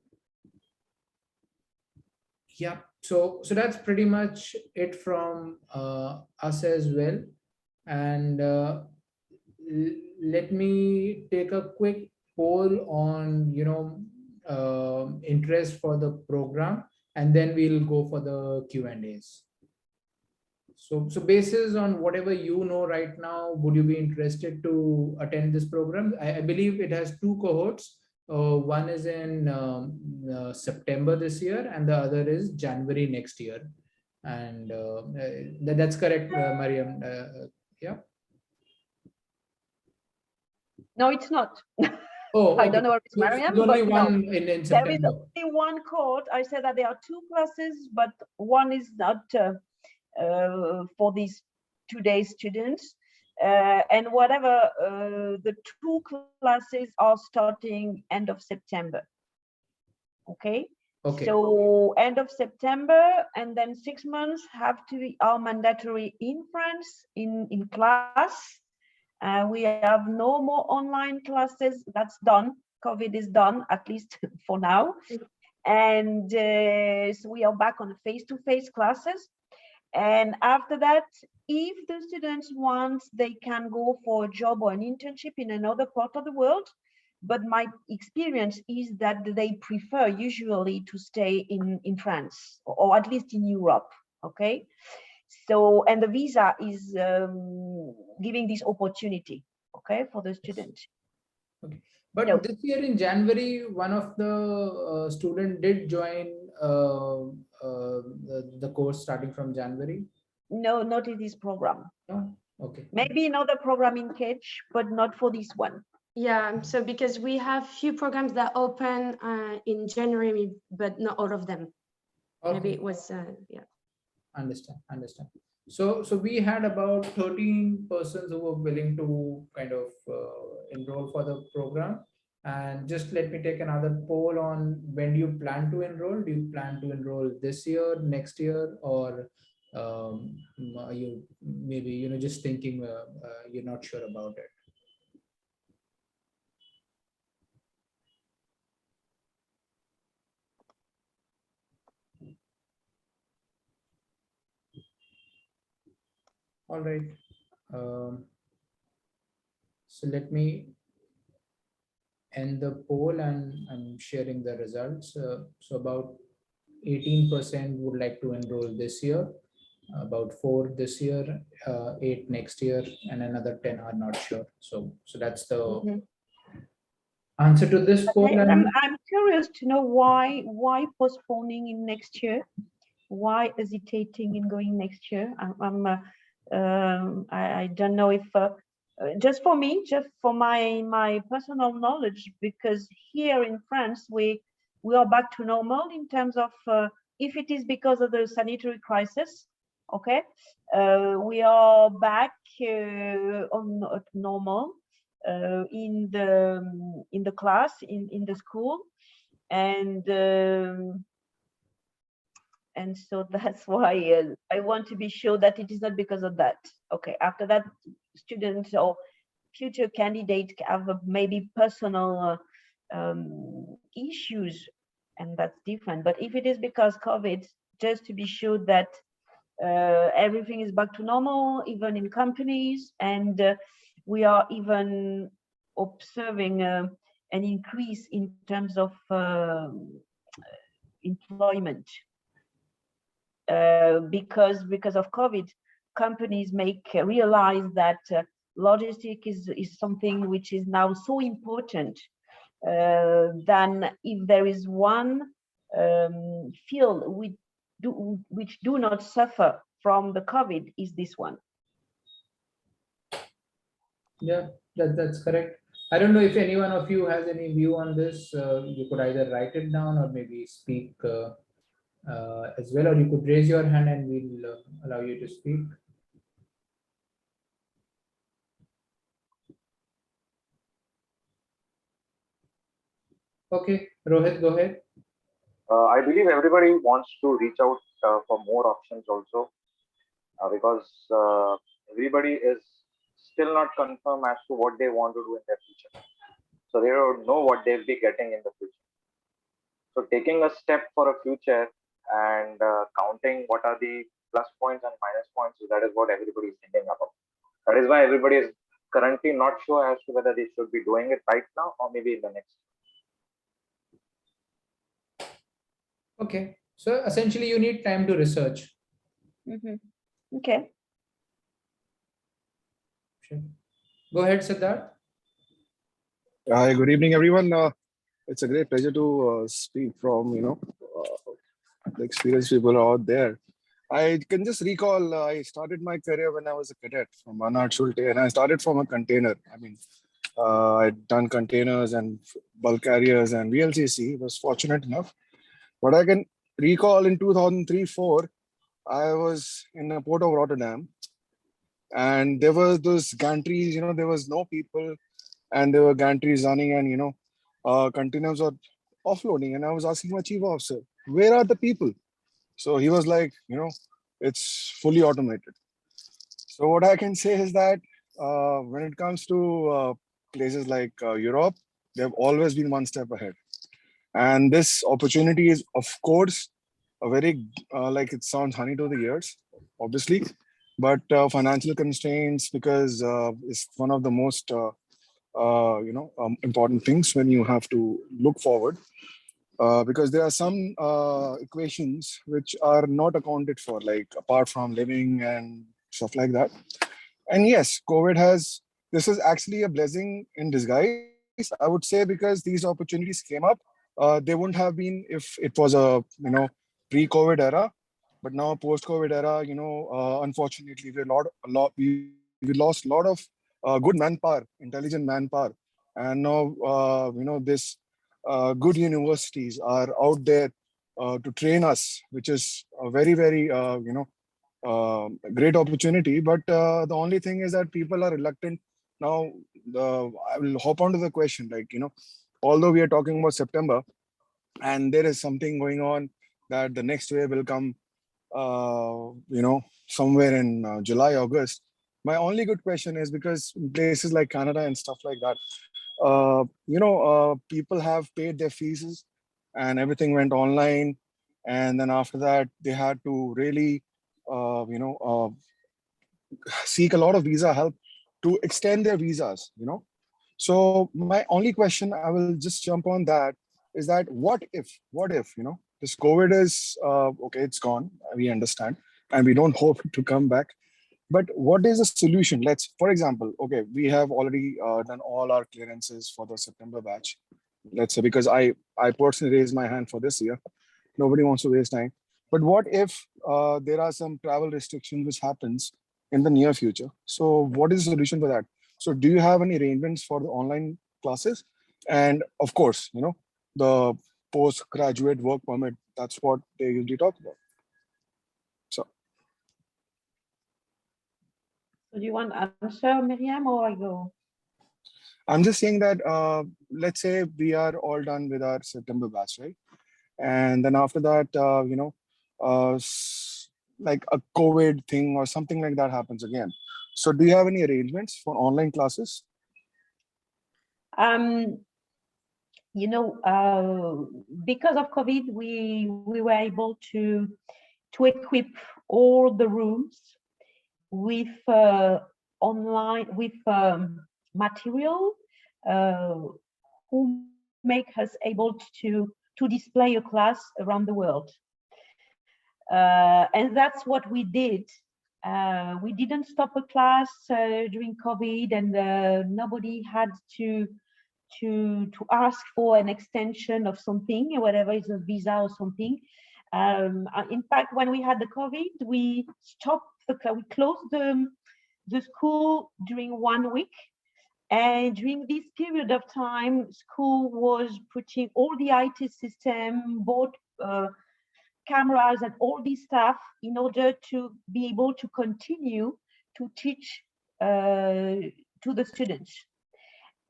Yeah, so that's pretty much it from us as well. And let me take a quick poll on interest for the program, and then we'll go for the Q&As. So basis on whatever right now, would you be interested to attend this program? I believe it has 2 cohorts. One is in September this year, and the other is January next year. And that's correct, Mariam. Yeah. No, it's not. Oh, I don't know what it's There's Mariam, only but one no. in September. There is only one cohort. I said that there are 2 classes, but one is not for these 2-day students. And whatever, the 2 classes are starting end of September. Okay. So end of September, and then 6 months are mandatory in France in class. We have no more online classes. That's done. COVID is done, at least for now. And so we are back on face-to-face classes. And after that, if the students want, they can go for a job or an internship in another part of the world. But my experience is that they prefer usually to stay in France, or at least in Europe. Okay. So, and the visa is giving this opportunity, okay, for the student. Okay. But this year in January, one of the student did join the course starting from January. No, not in this program. No? Okay. Maybe another program in Kedge, but not for this one. Yeah, so because we have few programs that open in January, but not all of them. Maybe Okay. it was, yeah. Understand. So we had about 13 persons who were willing to kind of enroll for the program. And just let me take another poll on when do you plan to enroll? Do you plan to enroll this year, next year, or are you maybe just thinking you're not sure about it? All right. So let me end the poll and I'm sharing the results. So about 18% would like to enroll this year, about 4 this year, 8 next year, and another 10 are not sure. So that's the Mhm. answer to this poll. Okay, And I'm curious to know why postponing in next year? Why hesitating in going next year? I don't know if just for me, just for my personal knowledge, because here in France we are back to normal in terms of if it is because of the sanitary crisis, okay, we are back on normal in the class in the school, and so that's why I want to be sure that it is not because of that. Okay, after that, students or future candidates have maybe personal issues, and that's different. But if it is because COVID, just to be sure that everything is back to normal, even in companies, and we are even observing an increase in terms of employment. Because of COVID, companies realize that logistics is something which is now so important than if there is one field which do not suffer from the COVID is this one. yeah, that's correct. I don't know if any one of you has any view on this. You could either write it down or maybe speak as well, or you could raise your hand and we'll allow you to speak. Okay, Rohit, go ahead. I believe everybody wants to reach out for more options also because everybody is still not confirmed as to what they want to do in their future. So they don't know what they'll be getting in the future. So taking a step for a future and counting what are the plus points and minus points, so that is what everybody is thinking about. That is why everybody is currently not sure as to whether they should be doing it right now or maybe in the next. Okay, so essentially you need time to research. Okay. Sure. Go ahead, Siddharth. Hi, good evening, everyone. It's a great pleasure to speak from, the experienced people out there. I can just recall I started my career when I was a cadet from Barnard Schulte, and I started from a container. I mean, I'd done containers and bulk carriers and VLCC, was fortunate enough. But I can recall in 2003-04, I was in the port of Rotterdam, and there were those gantries, there was no people, and there were gantries running, and containers were offloading. And I was asking my chief officer, where are the people? So he was like, it's fully automated. So what I can say is that when it comes to places like Europe, they've always been one step ahead. And this opportunity is, of course, a very, like it sounds honey to the ears, obviously, but financial constraints, because it's one of the most important things when you have to look forward, because there are some equations which are not accounted for, like apart from living and stuff like that. And yes, this is actually a blessing in disguise, I would say, because these opportunities came up. They wouldn't have been if it was a pre-COVID era, but now post-COVID era, unfortunately, we we lost a lot of good manpower, intelligent manpower. And now, this good universities are out there to train us, which is a very, very, great opportunity. But the only thing is that people are reluctant. Now, I will hop onto the question, although we are talking about September, and there is something going on that the next wave will come, somewhere in July, August. My only good question is, because in places like Canada and stuff like that, people have paid their fees and everything went online. And then after that, they had to really, seek a lot of visa help to extend their visas. So my only question, I will just jump on that, is that what if, this COVID is, okay, it's gone, we understand, and we don't hope to come back. But what is the solution? For example, okay, we have already done all our clearances for the September batch. Let's say, because I personally raised my hand for this year. Nobody wants to waste time. But what if there are some travel restrictions which happens in the near future? So what is the solution for that? So do you have any arrangements for the online classes? And of course, the postgraduate work permit, that's what they usually talk about. So. Do you want to answer, Miriam, or I go? I'm just saying that, let's say we are all done with our September batch, right? And then after that, like a COVID thing or something like that happens again. So do you have any arrangements for online classes? Because of COVID, we were able to equip all the rooms with online, with material who make us able to display a class around the world. And that's what we did. We didn't stop a class during COVID, and nobody had to ask for an extension of something, whatever is a visa or something. In fact, when we had the COVID, we closed the school during 1 week. And during this period of time, school was putting all the IT system, both cameras and all this stuff, in order to be able to continue to teach to the students.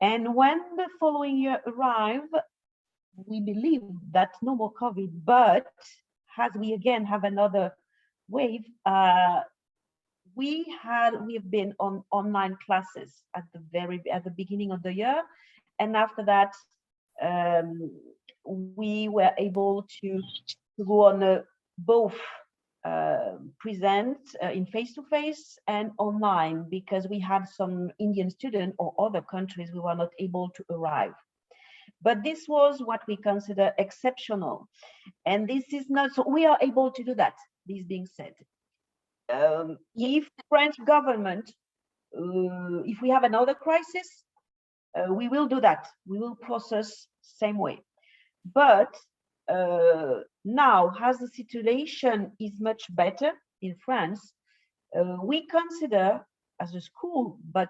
And when the following year arrived, we believe that no more COVID, but as we again have another wave, we have been on online classes at the beginning of the year, and after that, we were able to go on both present in face-to-face and online, because we had some Indian students or other countries who were not able to arrive. But this was what we consider exceptional, and this is not, so we are able to do that. This being said, if French government, if we have another crisis, we will do that. We will process same way. But now, as the situation is much better in France, we consider as a school, but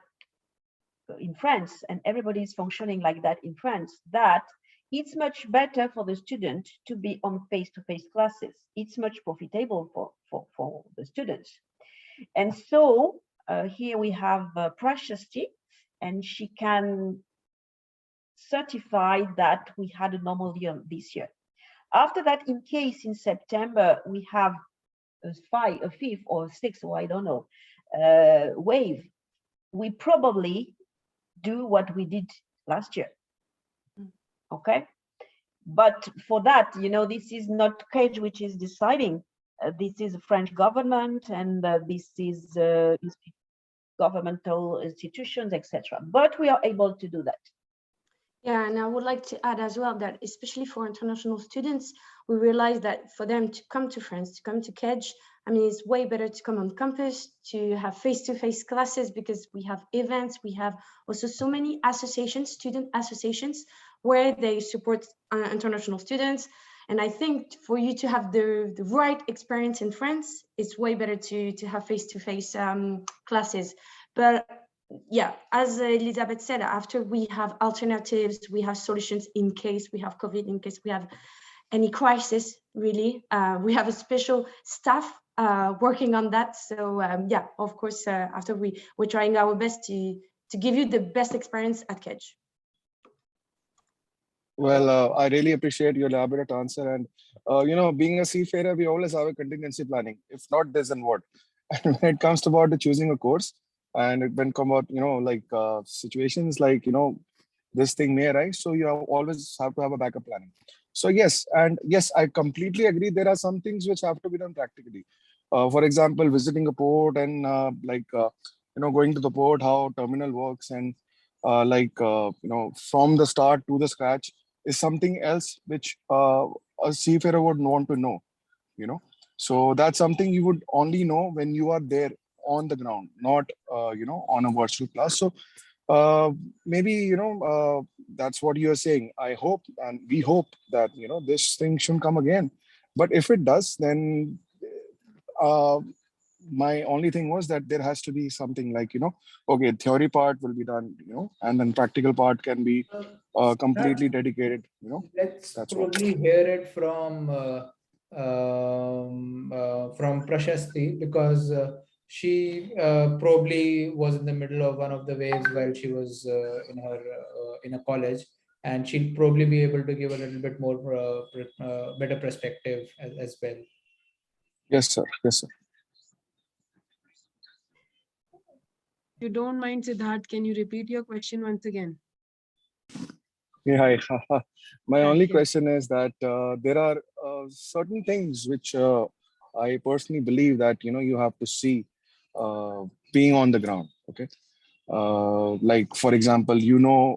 in France, and everybody is functioning like that in France, that it's much better for the student to be on face-to-face classes. It's much profitable for the students. And so here we have Precious Tea, and she can certify that we had a normal year this year. After that, in case in September we have a fifth or sixth, or I don't know, wave, we probably do what we did last year. Okay, but for that, this is not Kedge which is deciding. This is the French government, and this is governmental institutions, etc. But we are able to do that. Yeah, and I would like to add as well that, especially for international students, we realize that for them to come to France, to come to Kedge, I mean, it's way better to come on campus, to have face-to-face classes, because we have events, we have also so many associations, student associations, where they support international students. And I think for you to have the right experience in France, it's way better to have face-to-face classes, But yeah, as Elizabeth said, after we have alternatives, we have solutions in case we have COVID, in case we have any crisis, really. We have a special staff working on that. So yeah, of course, after we're trying our best to give you the best experience at Kedge. Well, I really appreciate your elaborate answer. And, being a seafarer, we always have a contingency planning. If not this, then what? And when it comes to about choosing a course, and when come about, situations like, this thing may arise. So you always have to have a backup planning. So yes, and yes, I completely agree. There are some things which have to be done practically. For example, visiting a port and going to the port, how terminal works, and from the start to the scratch is something else which a seafarer would want to know. You know, so that's something you would only know when you are there on the ground, not on a virtual class. So maybe that's what you're saying. I hope, and we hope that this thing shouldn't come again. But if it does, then uh, my only thing was that there has to be something like okay, theory part will be done, and then practical part can be completely dedicated. Let's That's what. probably hear it from Prashasti, because she probably was in the middle of one of the waves while she was in a college, and she'll probably be able to give a little bit more better perspective as well. Yes, sir. Yes, sir. If you don't mind, Siddharth, can you repeat your question once again? Yeah, my Thank only you. question is that there are certain things which I personally believe that you have to see being on the ground. Okay, like for example,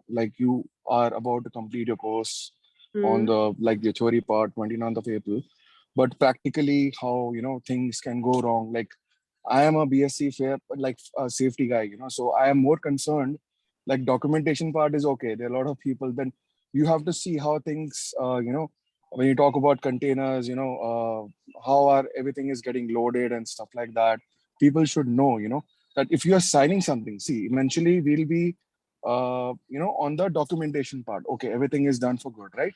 like you are about to complete your course on the like the theory part, 29th of April, but practically how things can go wrong. Like I am a BSc fair like a safety guy, so I am more concerned. Like documentation part is okay. There are a lot of people. Then you have to see how things, when you talk about containers, how are everything is getting loaded and stuff like that. People should know, that if you are signing something, see, eventually we'll be, on the documentation part. Okay, everything is done for good, right?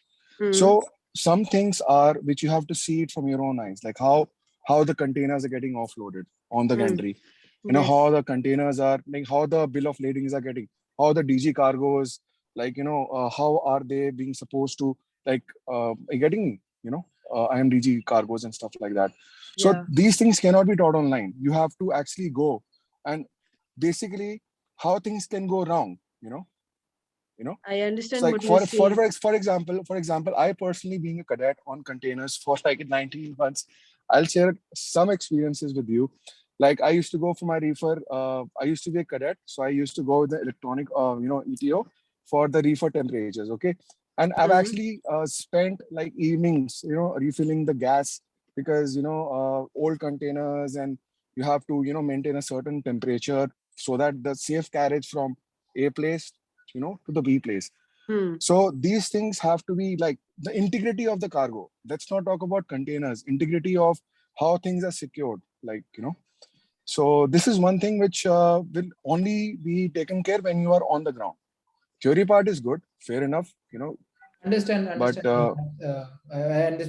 So some things are which you have to see it from your own eyes, like how the containers are getting offloaded on the gantry. How the containers are like, how the bill of ladings are getting, how the DG cargoes, like how are they being supposed to like getting IMDG cargoes and stuff like that. So these things cannot be taught online. You have to actually go and basically how things can go wrong. I It's understand like what you're saying. for example, I personally being a cadet on containers for like 19 months, I'll share some experiences with you. Like I used to go for my reefer. I used to be a cadet, so I used to go with the electronic, ETO for the reefer temperatures. Okay, and I've actually spent like evenings, refilling the gas because old containers and you have to maintain a certain temperature so that the safe carriage from A place to the B place. So these things have to be like the integrity of the cargo. Let's not talk about containers, integrity of how things are secured. Like, so this is one thing which will only be taken care when you are on the ground. Theory part is good, fair enough, Understand. but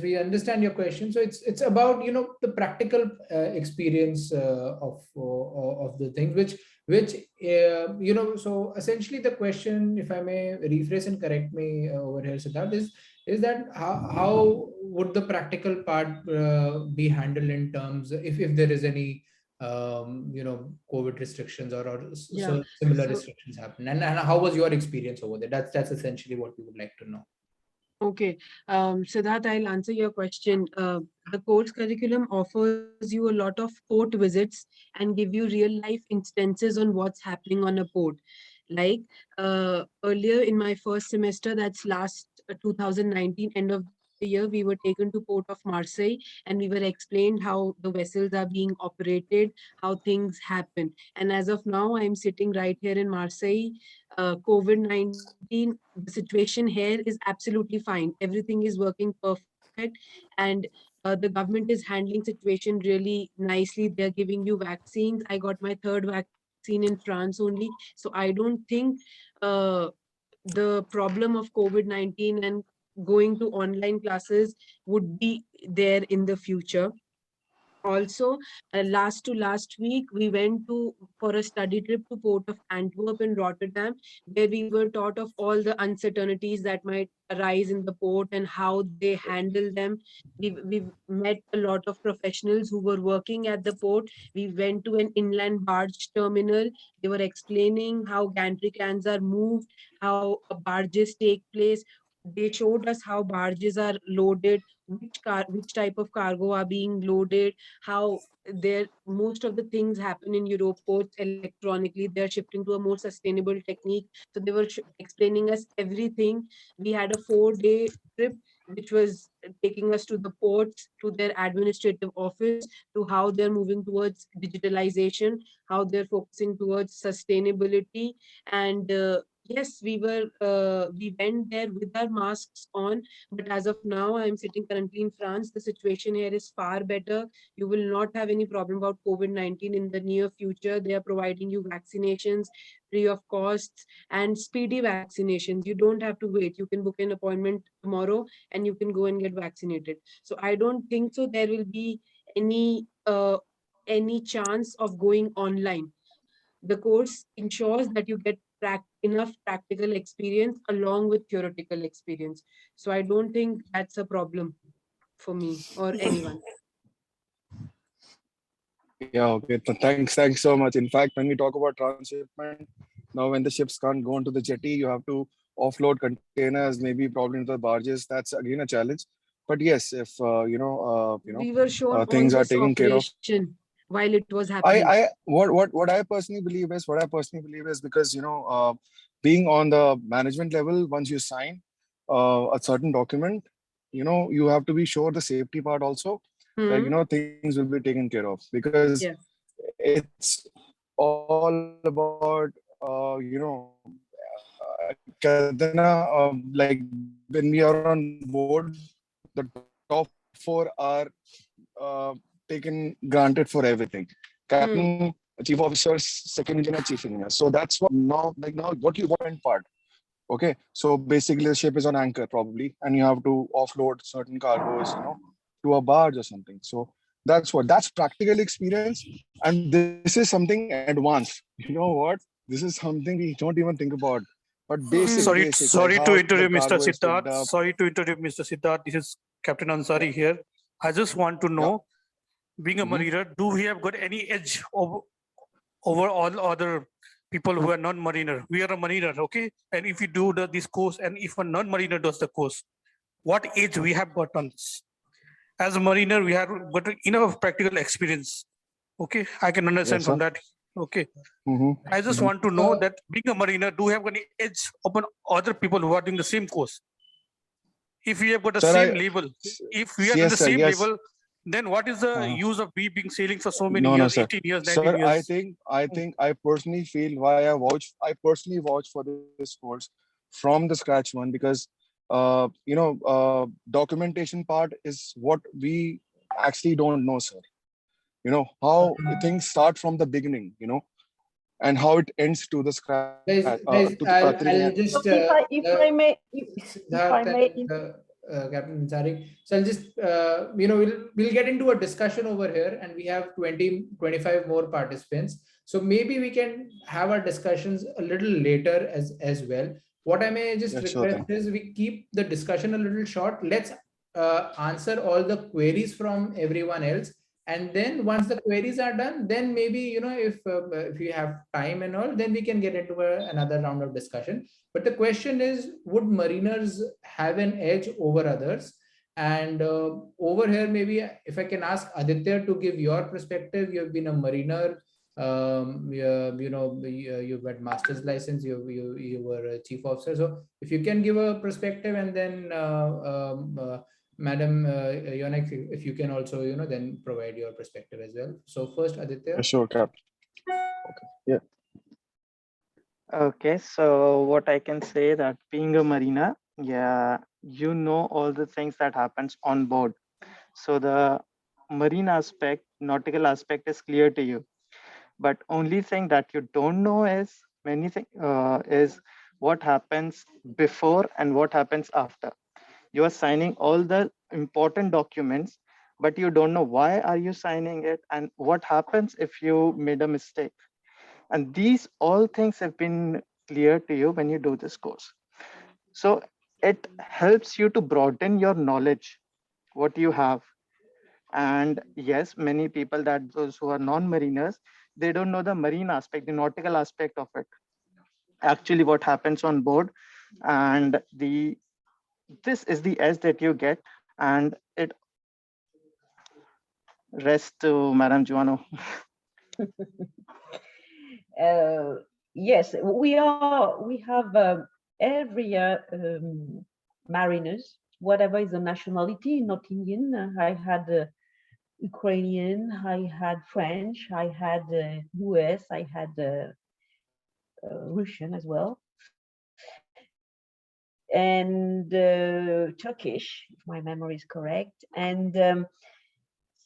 We understand your question. So it's about the practical experience of the things which So essentially, the question, if I may rephrase and correct me over here, Siddharth, is that how would the practical part be handled in terms if there is any COVID restrictions so similar restrictions happen, and how was your experience over there? That's essentially what we would like to know. Okay, Siddharth, I'll answer your question. The course curriculum offers you a lot of port visits and give you real life instances on what's happening on a port. Like earlier in my first semester, that's last 2019, end of the year, we were taken to Port of Marseille and we were explained how the vessels are being operated, how things happen. And as of now, I'm sitting right here in Marseille. COVID-19, the situation here is absolutely fine. Everything is working perfect, and the government is handling situation really nicely. They're giving you vaccines. I got my third vaccine vaccine in France only. So I don't think the problem of COVID-19 and going to online classes would be there in the future. Also, last week we went to for a study trip to port of Antwerp and Rotterdam, where we were taught of all the uncertainties that might arise in the port and how they handle them. We've met a lot of professionals who were working at the port. We went to an inland barge terminal. They were explaining how gantry cans are moved, how barges take place. They showed us how barges are loaded, which type of cargo are being loaded, how there most of the things happen in Europe ports electronically. They're shifting to a more sustainable technique. So they were explaining us everything. We had a 4-day trip which was taking us to the ports, to their administrative office, to how they're moving towards digitalization, how they're focusing towards sustainability. And yes, we went there with our masks on, but as of now, I'm sitting currently in France. The situation here is far better. You will not have any problem about COVID-19 in the near future. They are providing you vaccinations free of costs and speedy vaccinations. You don't have to wait. You can book an appointment tomorrow and you can go and get vaccinated. So I don't think so there will be any chance of going online. The course ensures that you get enough practical experience along with theoretical experience. So I don't think that's a problem for me or anyone. Yeah, okay. Thanks so much. In fact, when we talk about transshipment, now when the ships can't go into the jetty, you have to offload containers, maybe probably into the barges. That's again a challenge. But yes, if We were shown on things are this taken care of. operation while it was happening. What I personally believe is because being on the management level, once you sign a certain document, you have to be sure the safety part also, like things will be taken care of, because Yeah. it's all about like when we are on board, the top 4 are taken granted for everything. Captain, chief officers, second engineer, chief engineer. So that's what now what you want part. Okay, so basically the ship is on anchor probably, and you have to offload certain cargoes, to a barge or something. So that's practical experience, and this is something advanced. You know what? This is something we don't even think about. But basic, Sorry, like sorry how to the interrupt, Mr. cargo is picked Siddharth. up. Sorry to interrupt, Mr. Siddharth. This is Captain Ansari here. I just want to know, being a mariner, do we have got any edge over all other people who are non-mariner? We are a mariner, okay? And if you do this course, and if a non-mariner does the course, what edge we have got on this? As a mariner, we have got enough practical experience. Okay, I can understand from that. Okay, I just want to know that being a mariner, do we have any edge upon other people who are doing the same course? If we have got the same label, if we are in the same label, then what is the use of we being sailing for so many years, 18 years, 19 years? I think I personally feel why I personally vouch for this course from the scratch one, because documentation part is what we actually don't know, sir. How things start from the beginning, and how it ends to the scratch. I'll just if I may, Captain Ansari. So I'll just we'll get into a discussion over here, and we have 25 more participants. So maybe we can have our discussions a little later as well. What I may just request is we keep the discussion a little short. Let's answer all the queries from everyone else, and then once the queries are done, then maybe if you have time and all, then we can get into another round of discussion. But the question is, would mariners have an edge over others? And over here, maybe if I can ask Aditya to give your perspective. You have been a mariner. You've got master's license. You were a chief officer. So if you can give a perspective, and then Madam Yonek, if you can also then provide your perspective as well. So first, Aditya. Sure, Captain. Okay. Yeah. Okay, so what I can say that being a mariner, all the things that happens on board. So the marine aspect, nautical aspect is clear to you. But only thing that you don't know is is what happens before and what happens after. You are signing all the important documents, but you don't know why are you signing it and what happens if you made a mistake. And these all things have been clear to you when you do this course. So it helps you to broaden your knowledge, what you have. And yes, many people, that those who are non-mariners, they don't know the marine aspect, the nautical aspect of it, actually what happens on board. And this is the edge that you get, and it rests to Madam Juano. Yes, we have every year mariners, whatever is the nationality, not Indian. I had Ukrainian, I had French, I had US, I had Russian as well, and Turkish, if my memory is correct. And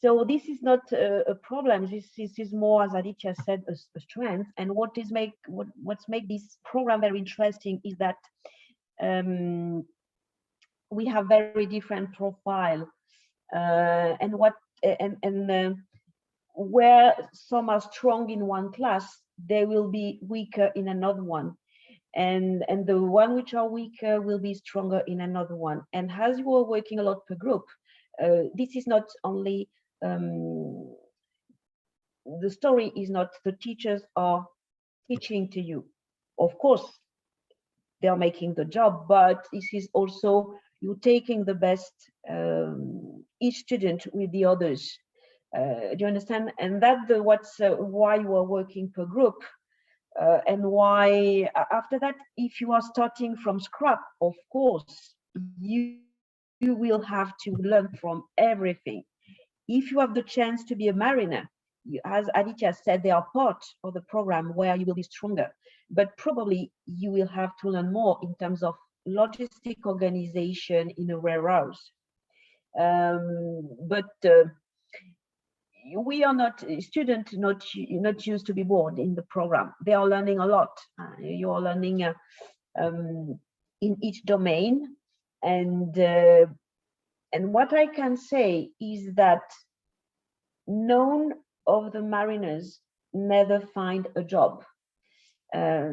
so this is not a problem. This is more, as Aditya said, a strength. And what's make this program very interesting is that we have very different profile, and where some are strong in one class, they will be weaker in another one. And the one which are weaker will be stronger in another one. And as you are working a lot per group, this is not only the story is not the teachers are teaching to you. Of course, they are making the job, but this is also you taking the best each student with the others. Do you understand? And that's why you are working per group. And why after that, if you are starting from scratch, of course, you will have to learn from everything. If you have the chance to be a mariner, as Aditya said, they are part of the program where you will be stronger, but probably you will have to learn more in terms of logistic organization in a warehouse. But we are not students, not used to be bored in the program. They are learning a lot. You are learning in each domain, and what I can say is that none of the mariners never find a job.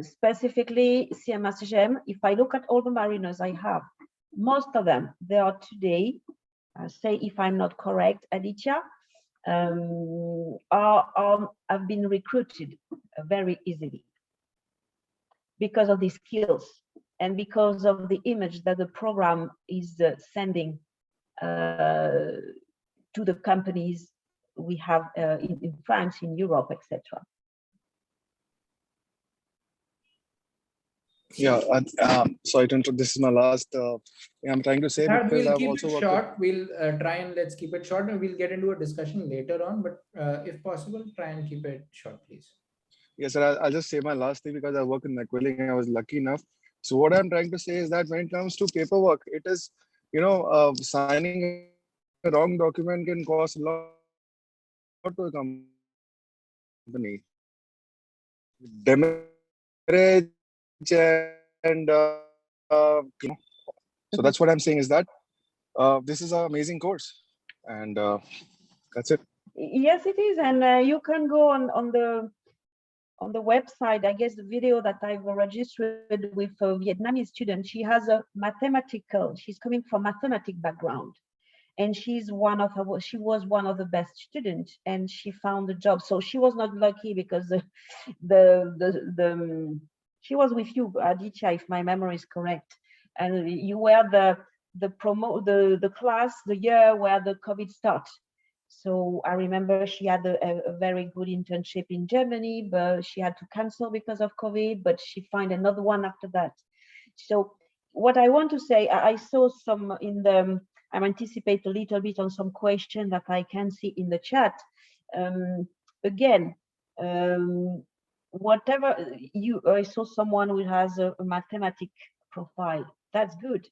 Specifically, CMSGM, if I look at all the mariners I have, most of them, they are today, say if I'm not correct, Aditya, have been recruited very easily because of the skills and because of the image that the program is sending to the companies we have in France, in Europe, etc. Yeah, sorry to interrupt. This is my last. I'm trying to say because We'll I've keep also it worked. short. We'll try and let's keep it short, and we'll get into a discussion later on. But if possible, try and keep it short, please. Yes, sir. I'll just say my last thing because I work in Aquilling and I was lucky enough. So what I'm trying to say is that when it comes to paperwork, it is, signing a wrong document can cost a lot to a company. Demerit and so that's what I'm saying is that this is an amazing course, and that's it. Yes, it is, and you can go on the website. I guess the video that I've registered with a Vietnamese student, she has a she's coming from mathematic background, and she was one of the best students, and she found a job. So she was not lucky because she was with you, Aditya, if my memory is correct, and you were the class the year where the COVID started. So I remember she had a very good internship in Germany, but she had to cancel because of COVID, but she found another one after that. So what I want to say, I saw some I anticipate a little bit on some question that I can see in the chat. Again, whatever I saw someone who has a mathematic profile, that's good.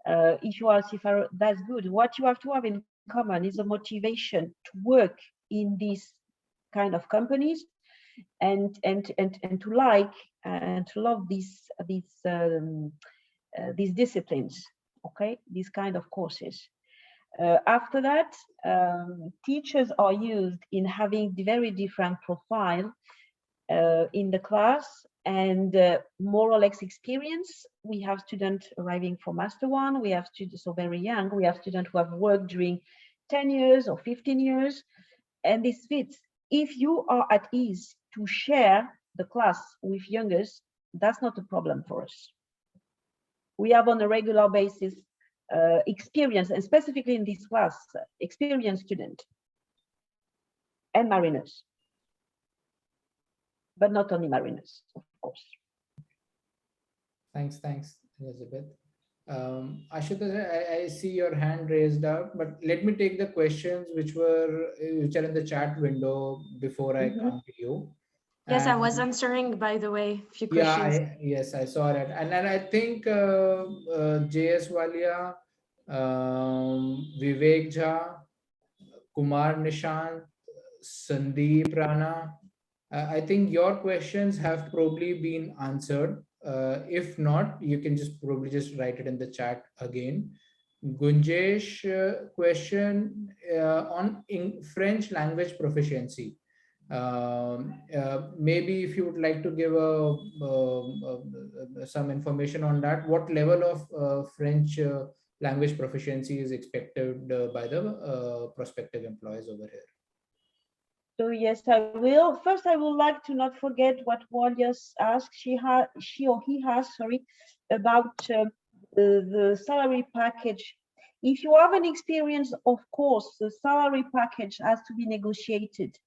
If you are a seafarer, that's good. What you have to have in common is a motivation to work in these kind of companies, and to like and to love these disciplines, okay, these kind of courses. After that, teachers are used in having the very different profile in the class, and more or less experience. We have students arriving from Master 1, we have students so very young, we have students who have worked during 10 years or 15 years, and this fits. If you are at ease to share the class with youngers, that's not a problem for us. We have on a regular basis experience, and specifically in this class, experienced student and mariners, but not only mariners, of course. Thanks, Elizabeth. Ashutosh, I see your hand raised up, but let me take the questions which are in the chat window before I come to you. Yes, I was And answering, by the way, a few yeah, questions. yes, I saw that. And then I think JS Walia, Vivek Jha, Kumar Nishant, Sandeep Rana, I think your questions have probably been answered. If not, you can just probably just write it in the chat again. Gunjesh question on French language proficiency. Maybe if you would like to give some information on that, what level of French language proficiency is expected by the prospective employees over here? So yes, I will. First, I would like to not forget what Walias asked. She or he has, sorry, about the salary package. If you have an experience, of course, the salary package has to be negotiated.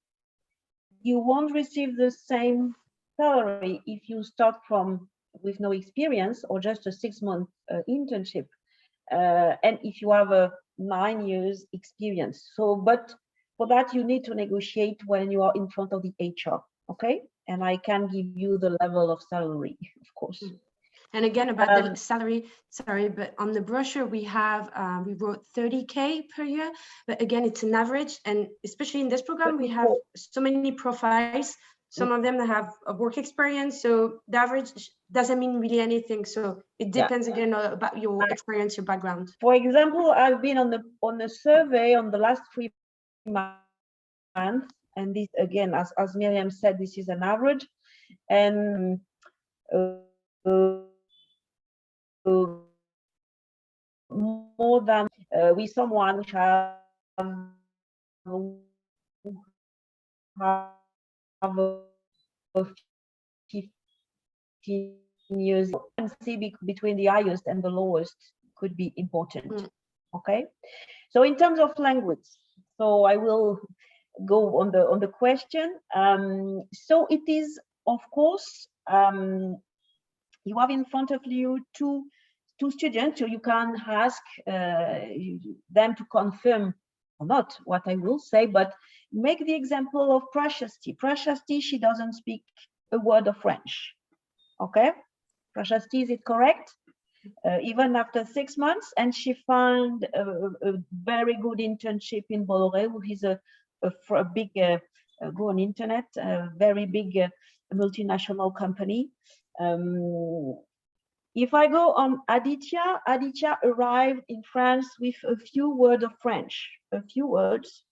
You won't receive the same salary if you start from with no experience or just a 6-month internship, and if you have a 9 years experience. So, but for that, you need to negotiate when you are in front of the HR, okay? And I can give you the level of salary, of course. And again, about the salary, sorry, but on the brochure we have, we wrote 30K per year, but again, it's an average. And especially in this program, we have so many profiles. Some of them have a work experience. So the average doesn't mean really anything. So it depends again about your experience, your background. For example, I've been on the survey on the last 3 months, and this again, as Miriam said, this is an average, and more than with someone which have a 15 years, and see between the highest and the lowest could be important. Okay, so in terms of language, so I will go on the question. So it is, of course, you have in front of you two students, so you can ask them to confirm or not what I will say, but make the example of Prashasti. Prashasti, she doesn't speak a word of French. Okay, Prashasti, is it correct? Even after 6 months, and she found a very good internship in Bolloré, which is a big, go on internet, a very big multinational company. If I go on Aditya arrived in France with a few words of French, a few words.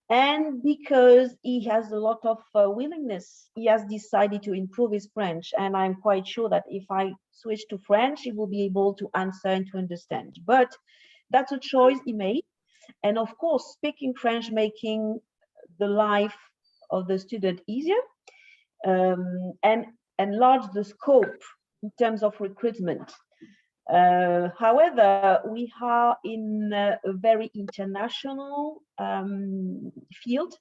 And because he has a lot of willingness, he has decided to improve his French. And I'm quite sure that if I switch to French, he will be able to answer and to understand. But that's a choice he made. And of course, speaking French, making the life of the student easier, and enlarge the scope in terms of recruitment. However, we are in a very international field.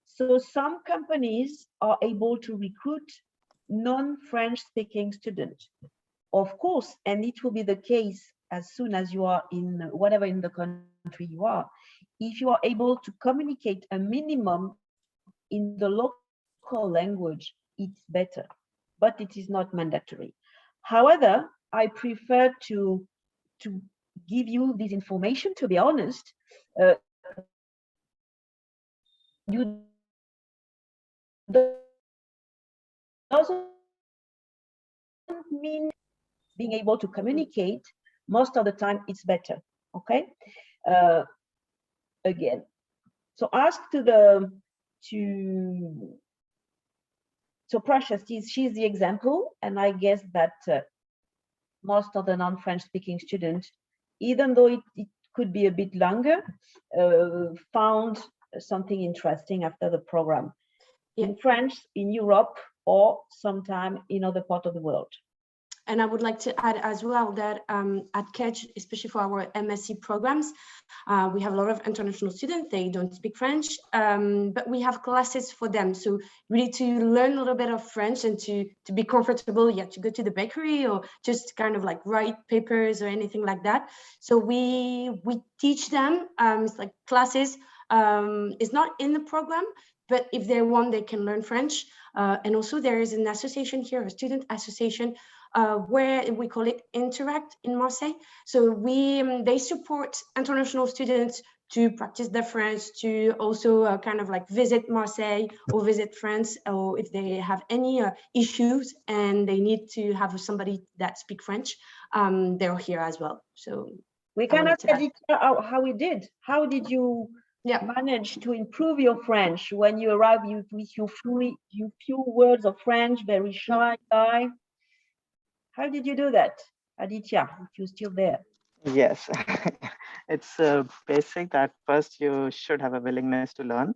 So some companies are able to recruit non-French speaking students. Of course, and it will be the case as soon as you are in whatever in the country you are. If you are able to communicate a minimum in the local language, it's better, but it is not mandatory. However, I prefer to give you this information, to be honest. You doesn't mean being able to communicate. Most of the time it's better. Okay. Again, so ask so Precious, she's the example, and I guess that most of the non-French speaking students, even though it could be a bit longer, found something interesting after the program in French, in Europe, or sometime in other part of the world. And I would like to add as well that at Kedge, especially for our MSc programs, we have a lot of international students. They don't speak French, but we have classes for them. So really to learn a little bit of French and to be comfortable, to go to the bakery or just kind of like write papers or anything like that. So we teach them, it's like classes. It's not in the program, but if they want, they can learn French. And also there is an association here, a student association, where we call it Interact in Marseille. So they support international students to practice their French, to also kind of like visit Marseille or visit France, or if they have any issues and they need to have somebody that speak French, they're here as well. So we can ask how we did. How did you manage to improve your French when you arrived with your few words of French, very shy guy? How did you do that, Aditya, if you're still there? Yes, it's basic that first you should have a willingness to learn.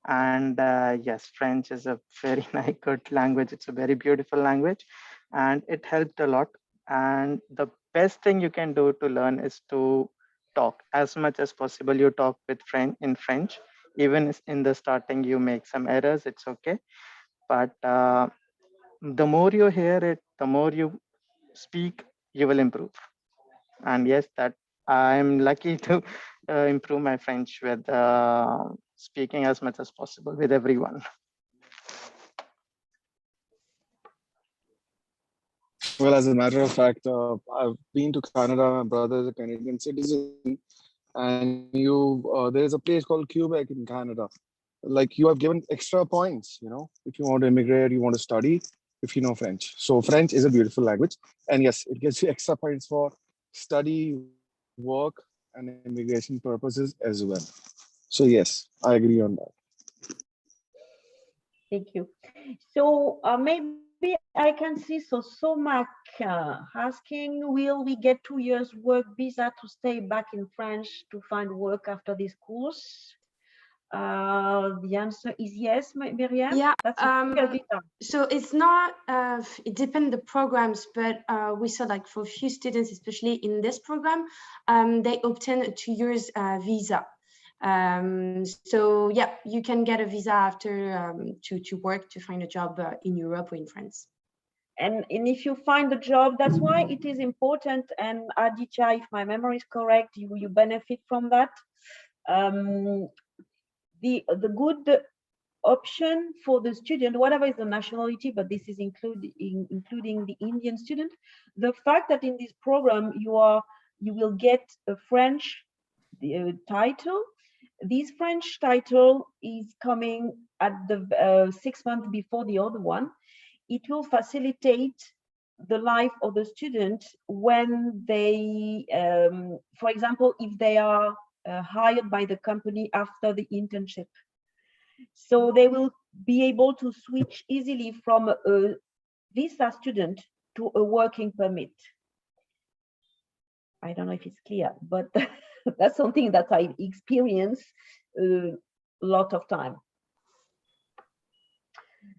And yes, French is a very nice, good language. It's a very beautiful language, and it helped a lot. And the best thing you can do to learn is to talk as much as possible. You talk with friend in French. Even in the starting, you make some errors. It's okay, but the more you hear it, the more you speak, you will improve. And yes, that I'm lucky to improve my French with speaking as much as possible with everyone. Well, as a matter of fact, I've been to Canada. My brother is a Canadian citizen, and there is a place called Quebec in Canada. Like, you have given extra points, if you want to immigrate, you want to study, if you know French. So French is a beautiful language, and yes, it gives you extra points for study, work, and immigration purposes as well. So yes, I agree on that. Thank you. So maybe I can see Somac asking, will we get 2 years work visa to stay back in France to find work after this course? The answer is yes, Miriam. Yeah. That's a visa. So it's not. It depends the programs, but we saw like for a few students, especially in this program, they obtain a 2 years visa. So yeah, you can get a visa after to work, to find a job in Europe or in France. And if you find a job, that's why it is important. And Aditya, if my memory is correct, you benefit from that. The good option for the student, whatever is the nationality, but this is including the Indian student, the fact that in this program you will get a French title. This French title is coming at the 6 months before the other one. It will facilitate the life of the student when they, for example, if they are hired by the company after the internship. So they will be able to switch easily from a visa student to a working permit. I don't know if it's clear, but that's something that I experienced a lot of time.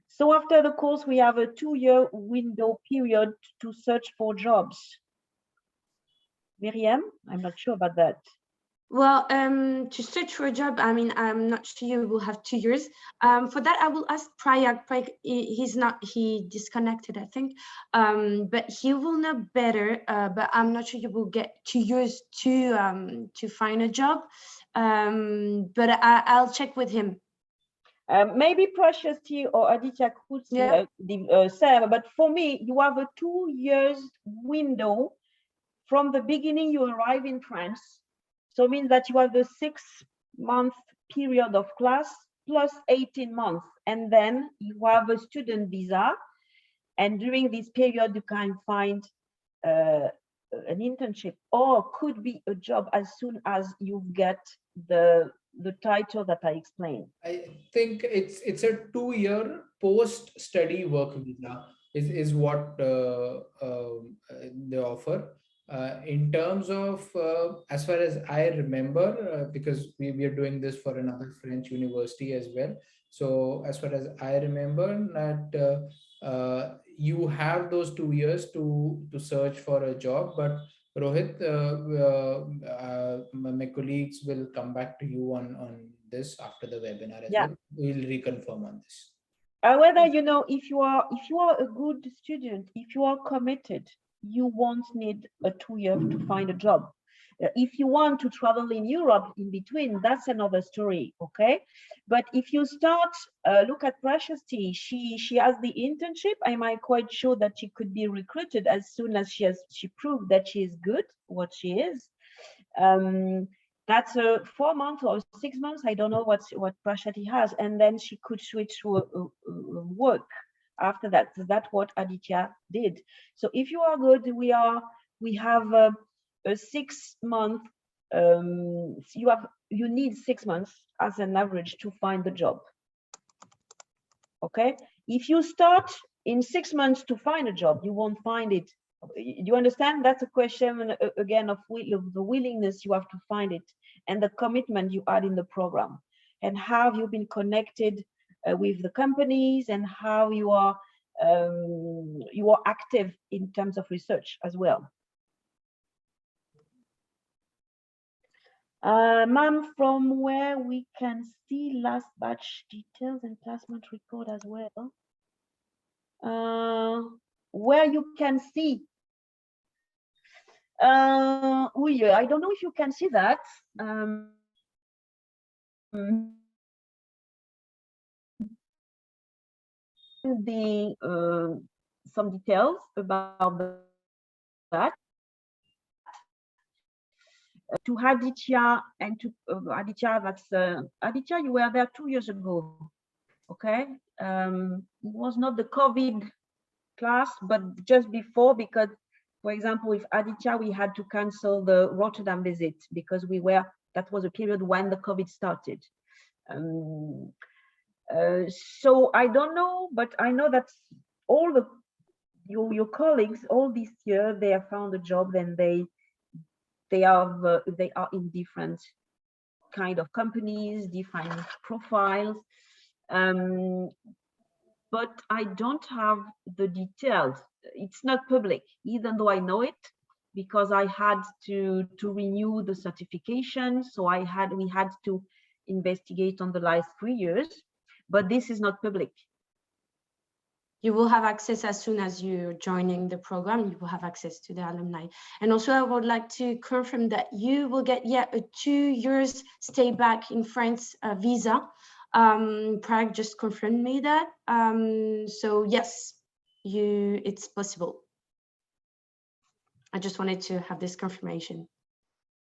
So after the course, we have a 2-year window period to search for jobs. Miriam, I'm not sure about that. Well, to search for a job, I mean, I'm not sure you will have 2 years. For that, I will ask Prayag. He disconnected, I think, but he will know better. But I'm not sure you will get 2 years to find a job. But I'll check with him. Maybe Precious or Aditya could say, but for me, you have a 2 years window from the beginning you arrive in France. So it means that you have the 6-month period of class plus 18 months, and then you have a student visa. And during this period, you can find an internship, or could be a job as soon as you get the title that I explained. I think it's a 2-year post-study work visa is what they offer. In terms of as far as I remember, because we are doing this for another French university as well. So as far as I remember, that you have those 2 years to search for a job, but Rohit, my colleagues will come back to you on this after the webinar as Yeah. well. We'll reconfirm on this. Whether, you know, if you are a good student, if you are committed, you won't need a 2 year to find a job. If you want to travel in Europe in between, that's another story, okay? But if you start, look at Precious T, she has the internship. I'm quite sure that she could be recruited as soon as she proved that she is good, what she is. That's 4 months or 6 months. I don't know what Prashati has, and then she could switch to work after that. So that's what Aditya did. So if you are good, we have a 6 month. You need 6 months as an average to find the job. Okay, if you start in 6 months to find a job, you won't find it. You understand? That's a question again of the willingness you have to find it, and the commitment you add in the program, and how you've been connected with the companies, and how you are active in terms of research as well. Ma'am, from where we can see last batch details and placement record as well. Where you can see. I don't know if you can see that. Some details about that. To Aditya and to Aditya, Aditya, you were there 2 years ago, okay? It was not the COVID class, but just before, because, for example, with Aditya, we had to cancel the Rotterdam visit because that was a period when the COVID started. So I don't know, but I know that all your colleagues all this year, they have found a job, and they are in different kind of companies, different profiles. But I don't have the details. It's not public, even though I know it, because I had to renew the certification. So we had to investigate on the last 3 years, but this is not public. You will have access as soon as you're joining the program. You will have access to the alumni. And also, I would like to confirm that you will get a 2 years stay back in France visa. Prague just confirmed me that. So yes, it's possible. I just wanted to have this confirmation.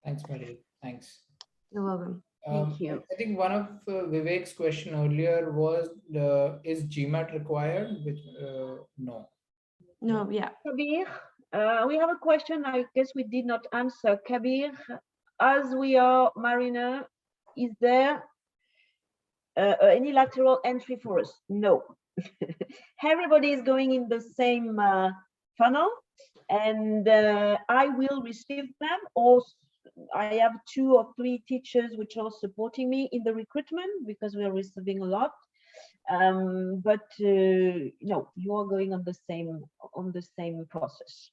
Thanks, Marie. Thanks. You're welcome. Thank you. I think one of Vivek's question earlier was, is GMAT required? Which no. No, yeah. Kabir, we have a question I guess we did not answer. Kabir, as we are mariner, is there any lateral entry for us? No. Everybody is going in the same funnel, and I will receive them. Also, I have 2 or 3 teachers which are supporting me in the recruitment, because we are receiving a lot. But no, you are going on the same process.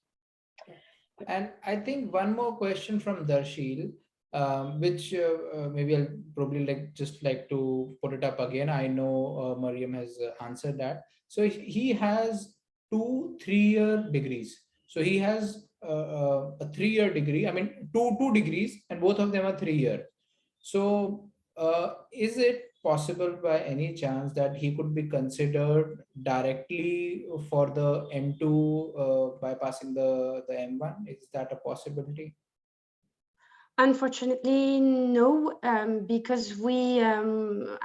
And I think one more question from Darshil, which maybe I'll probably like to put it up again. I know Mariam has answered that. So he has 2 3-year degrees. So he has a 3-year degree. I mean, two degrees, and both of them are 3-year. So is it possible by any chance that he could be considered directly for the M2 bypassing the M1? Is that a possibility? Unfortunately, no, because we, I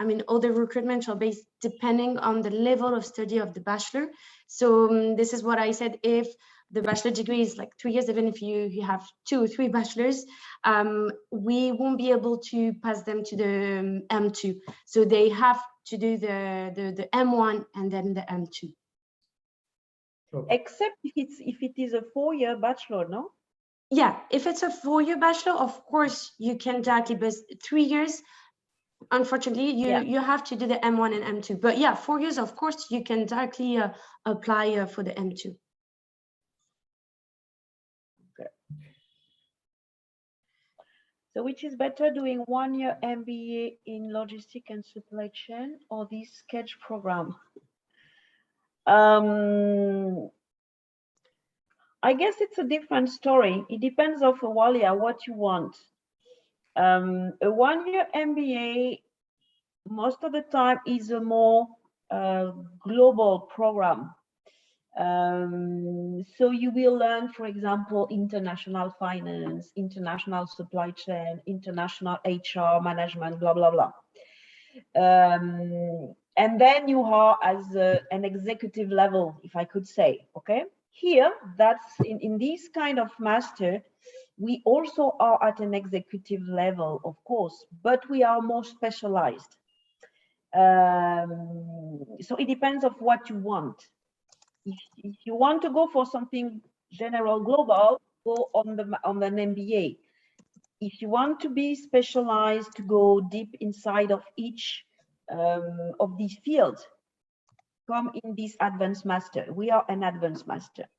mean, all the recruitments are based depending on the level of study of the bachelor. So this is what I said, if the bachelor degree is like 3 years, even if you have 2 or 3 bachelors, we won't be able to pass them to the M2. So they have to do the M1 and then the M2. Okay. Except if it is a 4-year bachelor, no? Yeah, if it's a 4-year bachelor, of course you can directly, but 3 years, unfortunately, you have to do the M1 and M2. But yeah, 4 years, of course, you can directly apply for the M2. Okay. So which is better, doing 1-year MBA in logistics and supply chain or this Kedge program? I guess it's a different story. It depends on Walia what you want. A 1-year MBA most of the time is a more global program. So you will learn, for example, international finance, international supply chain, international HR management, blah, blah, blah. And then you are as an executive level, if I could say, okay? Here, that's in this kind of master, we also are at an executive level, of course, but we are more specialized. So it depends of what you want. If you want to go for something general global, go on an MBA. If you want to be specialized, to go deep inside of each of these fields, come in this advanced master. We are an advanced master.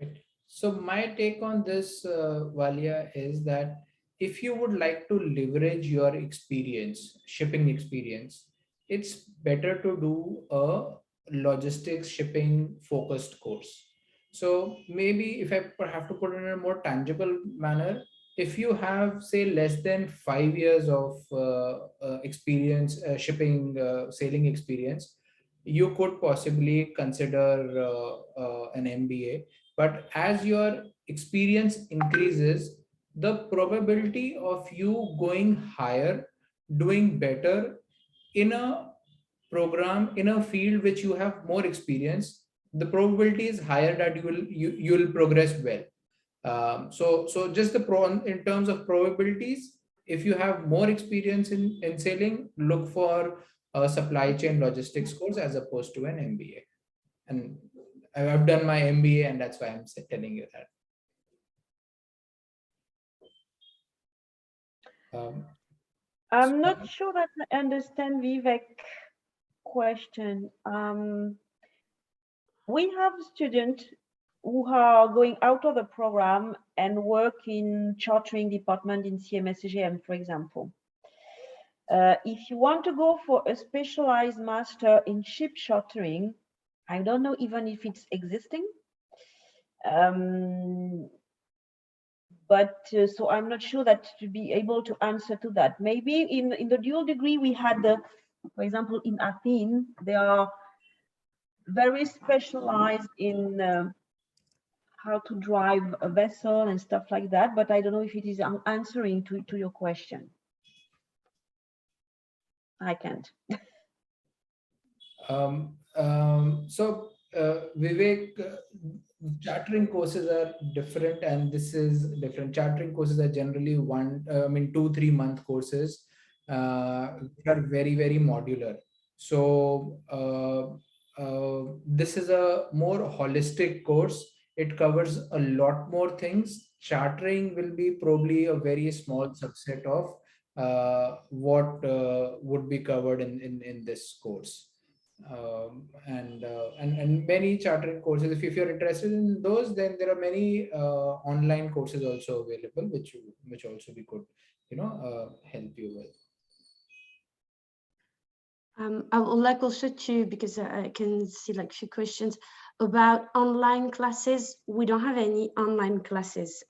Right. So my take on this, Valia, is that if you would like to leverage your experience, shipping experience, it's better to do a logistics shipping focused course. So maybe if I have to put it in a more tangible manner, if you have say less than 5 years of experience, shipping, sailing experience, you could possibly consider an MBA. But as your experience increases, the probability of you going higher, doing better in a program, in a field which you have more experience, the probability is higher that you'll progress well. So just the in terms of probabilities, if you have more experience in sailing, look for a supply chain logistics course as opposed to an MBA. And I've done my MBA, and that's why I'm telling you that. I'm not sure that I understand Vivek's question. We have students who are going out of the program and work in chartering department in CMSGM, for example. If you want to go for a specialized master in ship chartering, I don't know even if it's existing. But so I'm not sure that to be able to answer to that. Maybe in the dual degree we had, for example, in Athens, they are very specialized in how to drive a vessel and stuff like that. But I don't know if it is answering to your question. I can't. Vivek, chartering courses are different, and this is different. Chartering courses are generally 2-3 month courses. They are very, very modular. So this is a more holistic course. It covers a lot more things. Chartering will be probably a very small subset of what would be covered in this course. And many chartering courses, if you're interested in those, then there are many online courses also available, which also we could help you with. I would like also to, because I can see like few questions about online classes. We don't have any online classes.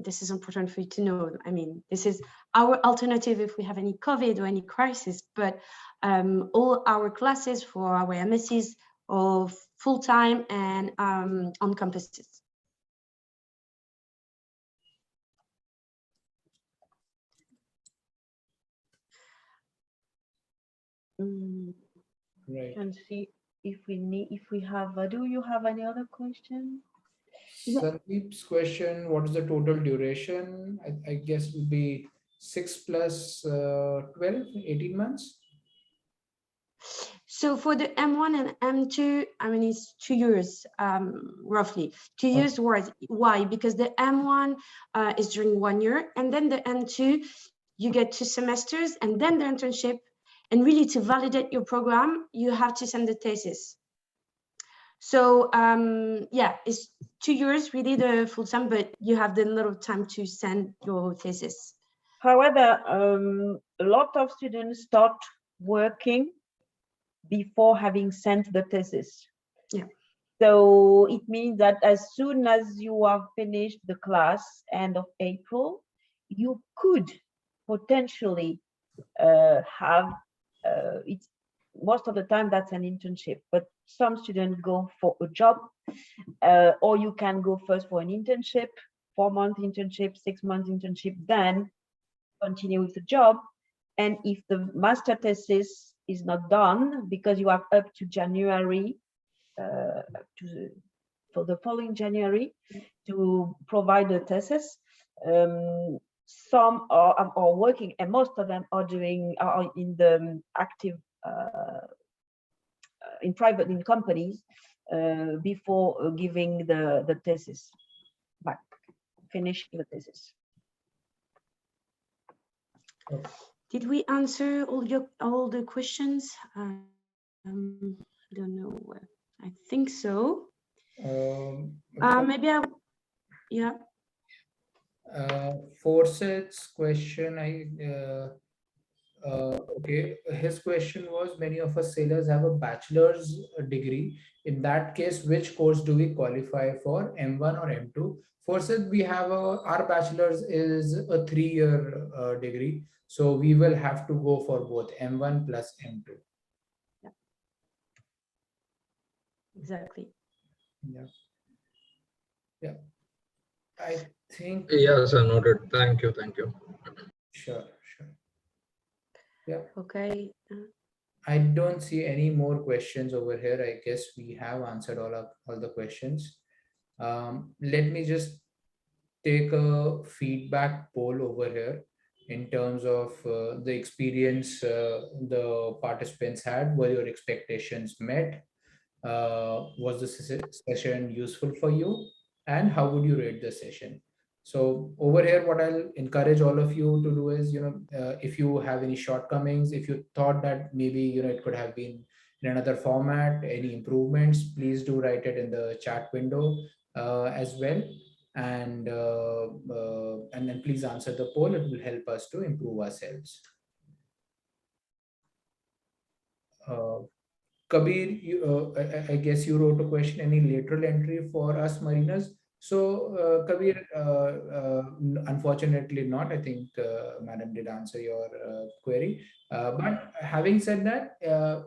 This is important for you to know. I mean, this is our alternative if we have any COVID or any crisis, but all our classes for our MSCs are full-time and on campuses. Right. Can see if we have. Do you have any other question? Sandeep's question: what is the total duration? I guess would be 6 plus 12, 18 months. So for the M1 and M2, I mean, it's 2 years, roughly 2 years worth. Why? Because the M1 is during 1 year, and then the M2, you get 2 semesters, and then the internship. And really, to validate your program, you have to send the thesis. So yeah, it's 2 years, really the full time, but you have the little time to send your thesis. However, a lot of students start working before having sent the thesis. Yeah. So it means that as soon as you have finished the class, end of April, you could potentially have it's most of the time that's an internship, but some students go for a job, or you can go first for an internship, 4-month internship, 6-month internship, then continue with the job. And if the master thesis is not done, because you have up to January, for the following January to provide the thesis, some are working, and most of them are in the active in private in companies before giving the thesis back, finishing the thesis. Did we answer all the questions? I don't know. I think so. Maybe yeah. Forset's question, okay, his question was: many of us sailors have a bachelor's degree. In that case, which course do we qualify for, M1 or M2? Forset, we have our bachelor's is a 3-year degree, so we will have to go for both M1 plus M2. Yeah. Exactly. Yeah. Yeah. I think. Yes, I noted. Thank you. Thank you. Sure. Yeah. Okay. I don't see any more questions over here. I guess we have answered all the questions. Let me just take a feedback poll over here in terms of the experience the participants had. Were your expectations met? Was the session useful for you? And how would you rate the session? So over here, what I'll encourage all of you to do is, if you have any shortcomings, if you thought that maybe, it could have been in another format, any improvements, please do write it in the chat window as well. And then please answer the poll. It will help us to improve ourselves. Kabir, I guess you wrote a question, any lateral entry for us mariners? So, Kabir, unfortunately not. I think Madam did answer your query. But having said that,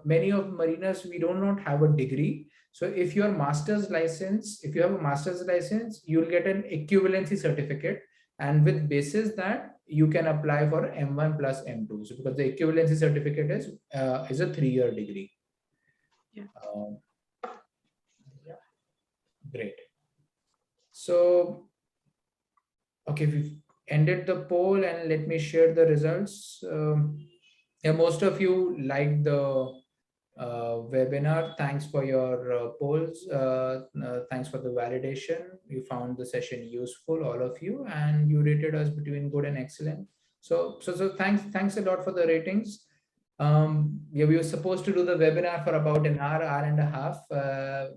many of mariners, we do not have a degree. So if you have a master's license, you'll get an equivalency certificate. And with basis that, you can apply for M1 plus M2. So because the equivalency certificate is a 3-year degree. Yeah. Yeah. Great. So, okay, we've ended the poll, and let me share the results. Yeah, most of you liked the webinar. Thanks for your polls. Thanks for the validation. You found the session useful, all of you, and you rated us between good and excellent. So thanks a lot for the ratings. Yeah, we were supposed to do the webinar for about an hour and a half.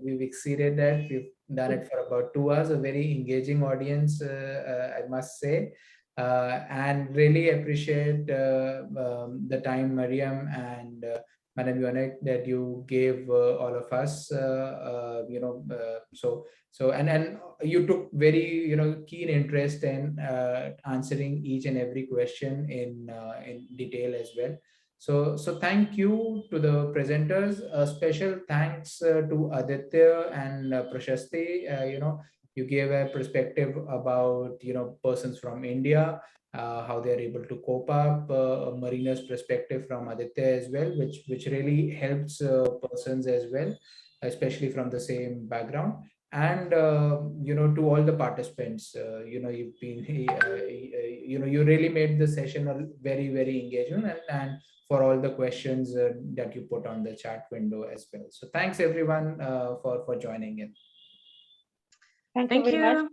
We've exceeded that. We've done it for about 2 hours. A very engaging audience, I must say. And really appreciate the time, Mariam and Madam Yonek, that you gave all of us. And you took very keen interest in answering each and every question in detail as well. So thank you to the presenters. A special thanks to Aditya and Prashasti. You gave a perspective about, persons from India, how they are able to cope up, a mariner's perspective from Aditya as well, which really helps persons as well, especially from the same background. And to all the participants, you've been you really made the session a very, very engaging, and for all the questions that you put on the chat window as well. So thanks everyone for joining in. Thank you Thank very much. you.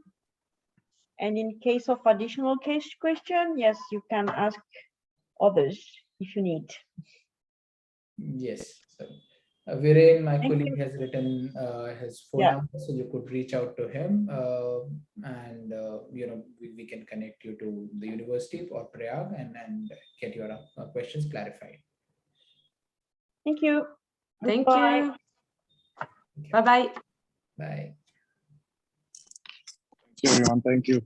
And in case of additional question, yes, you can ask others if you need. Yes. So, Viren, my Thank colleague, you. has written his phone Yeah. number, so you could reach out to him, and we can connect you to the university or Prayag and get your questions clarified. Thank you. Thank Goodbye. you. Bye-bye. Bye. Thank you, everyone. Thank you.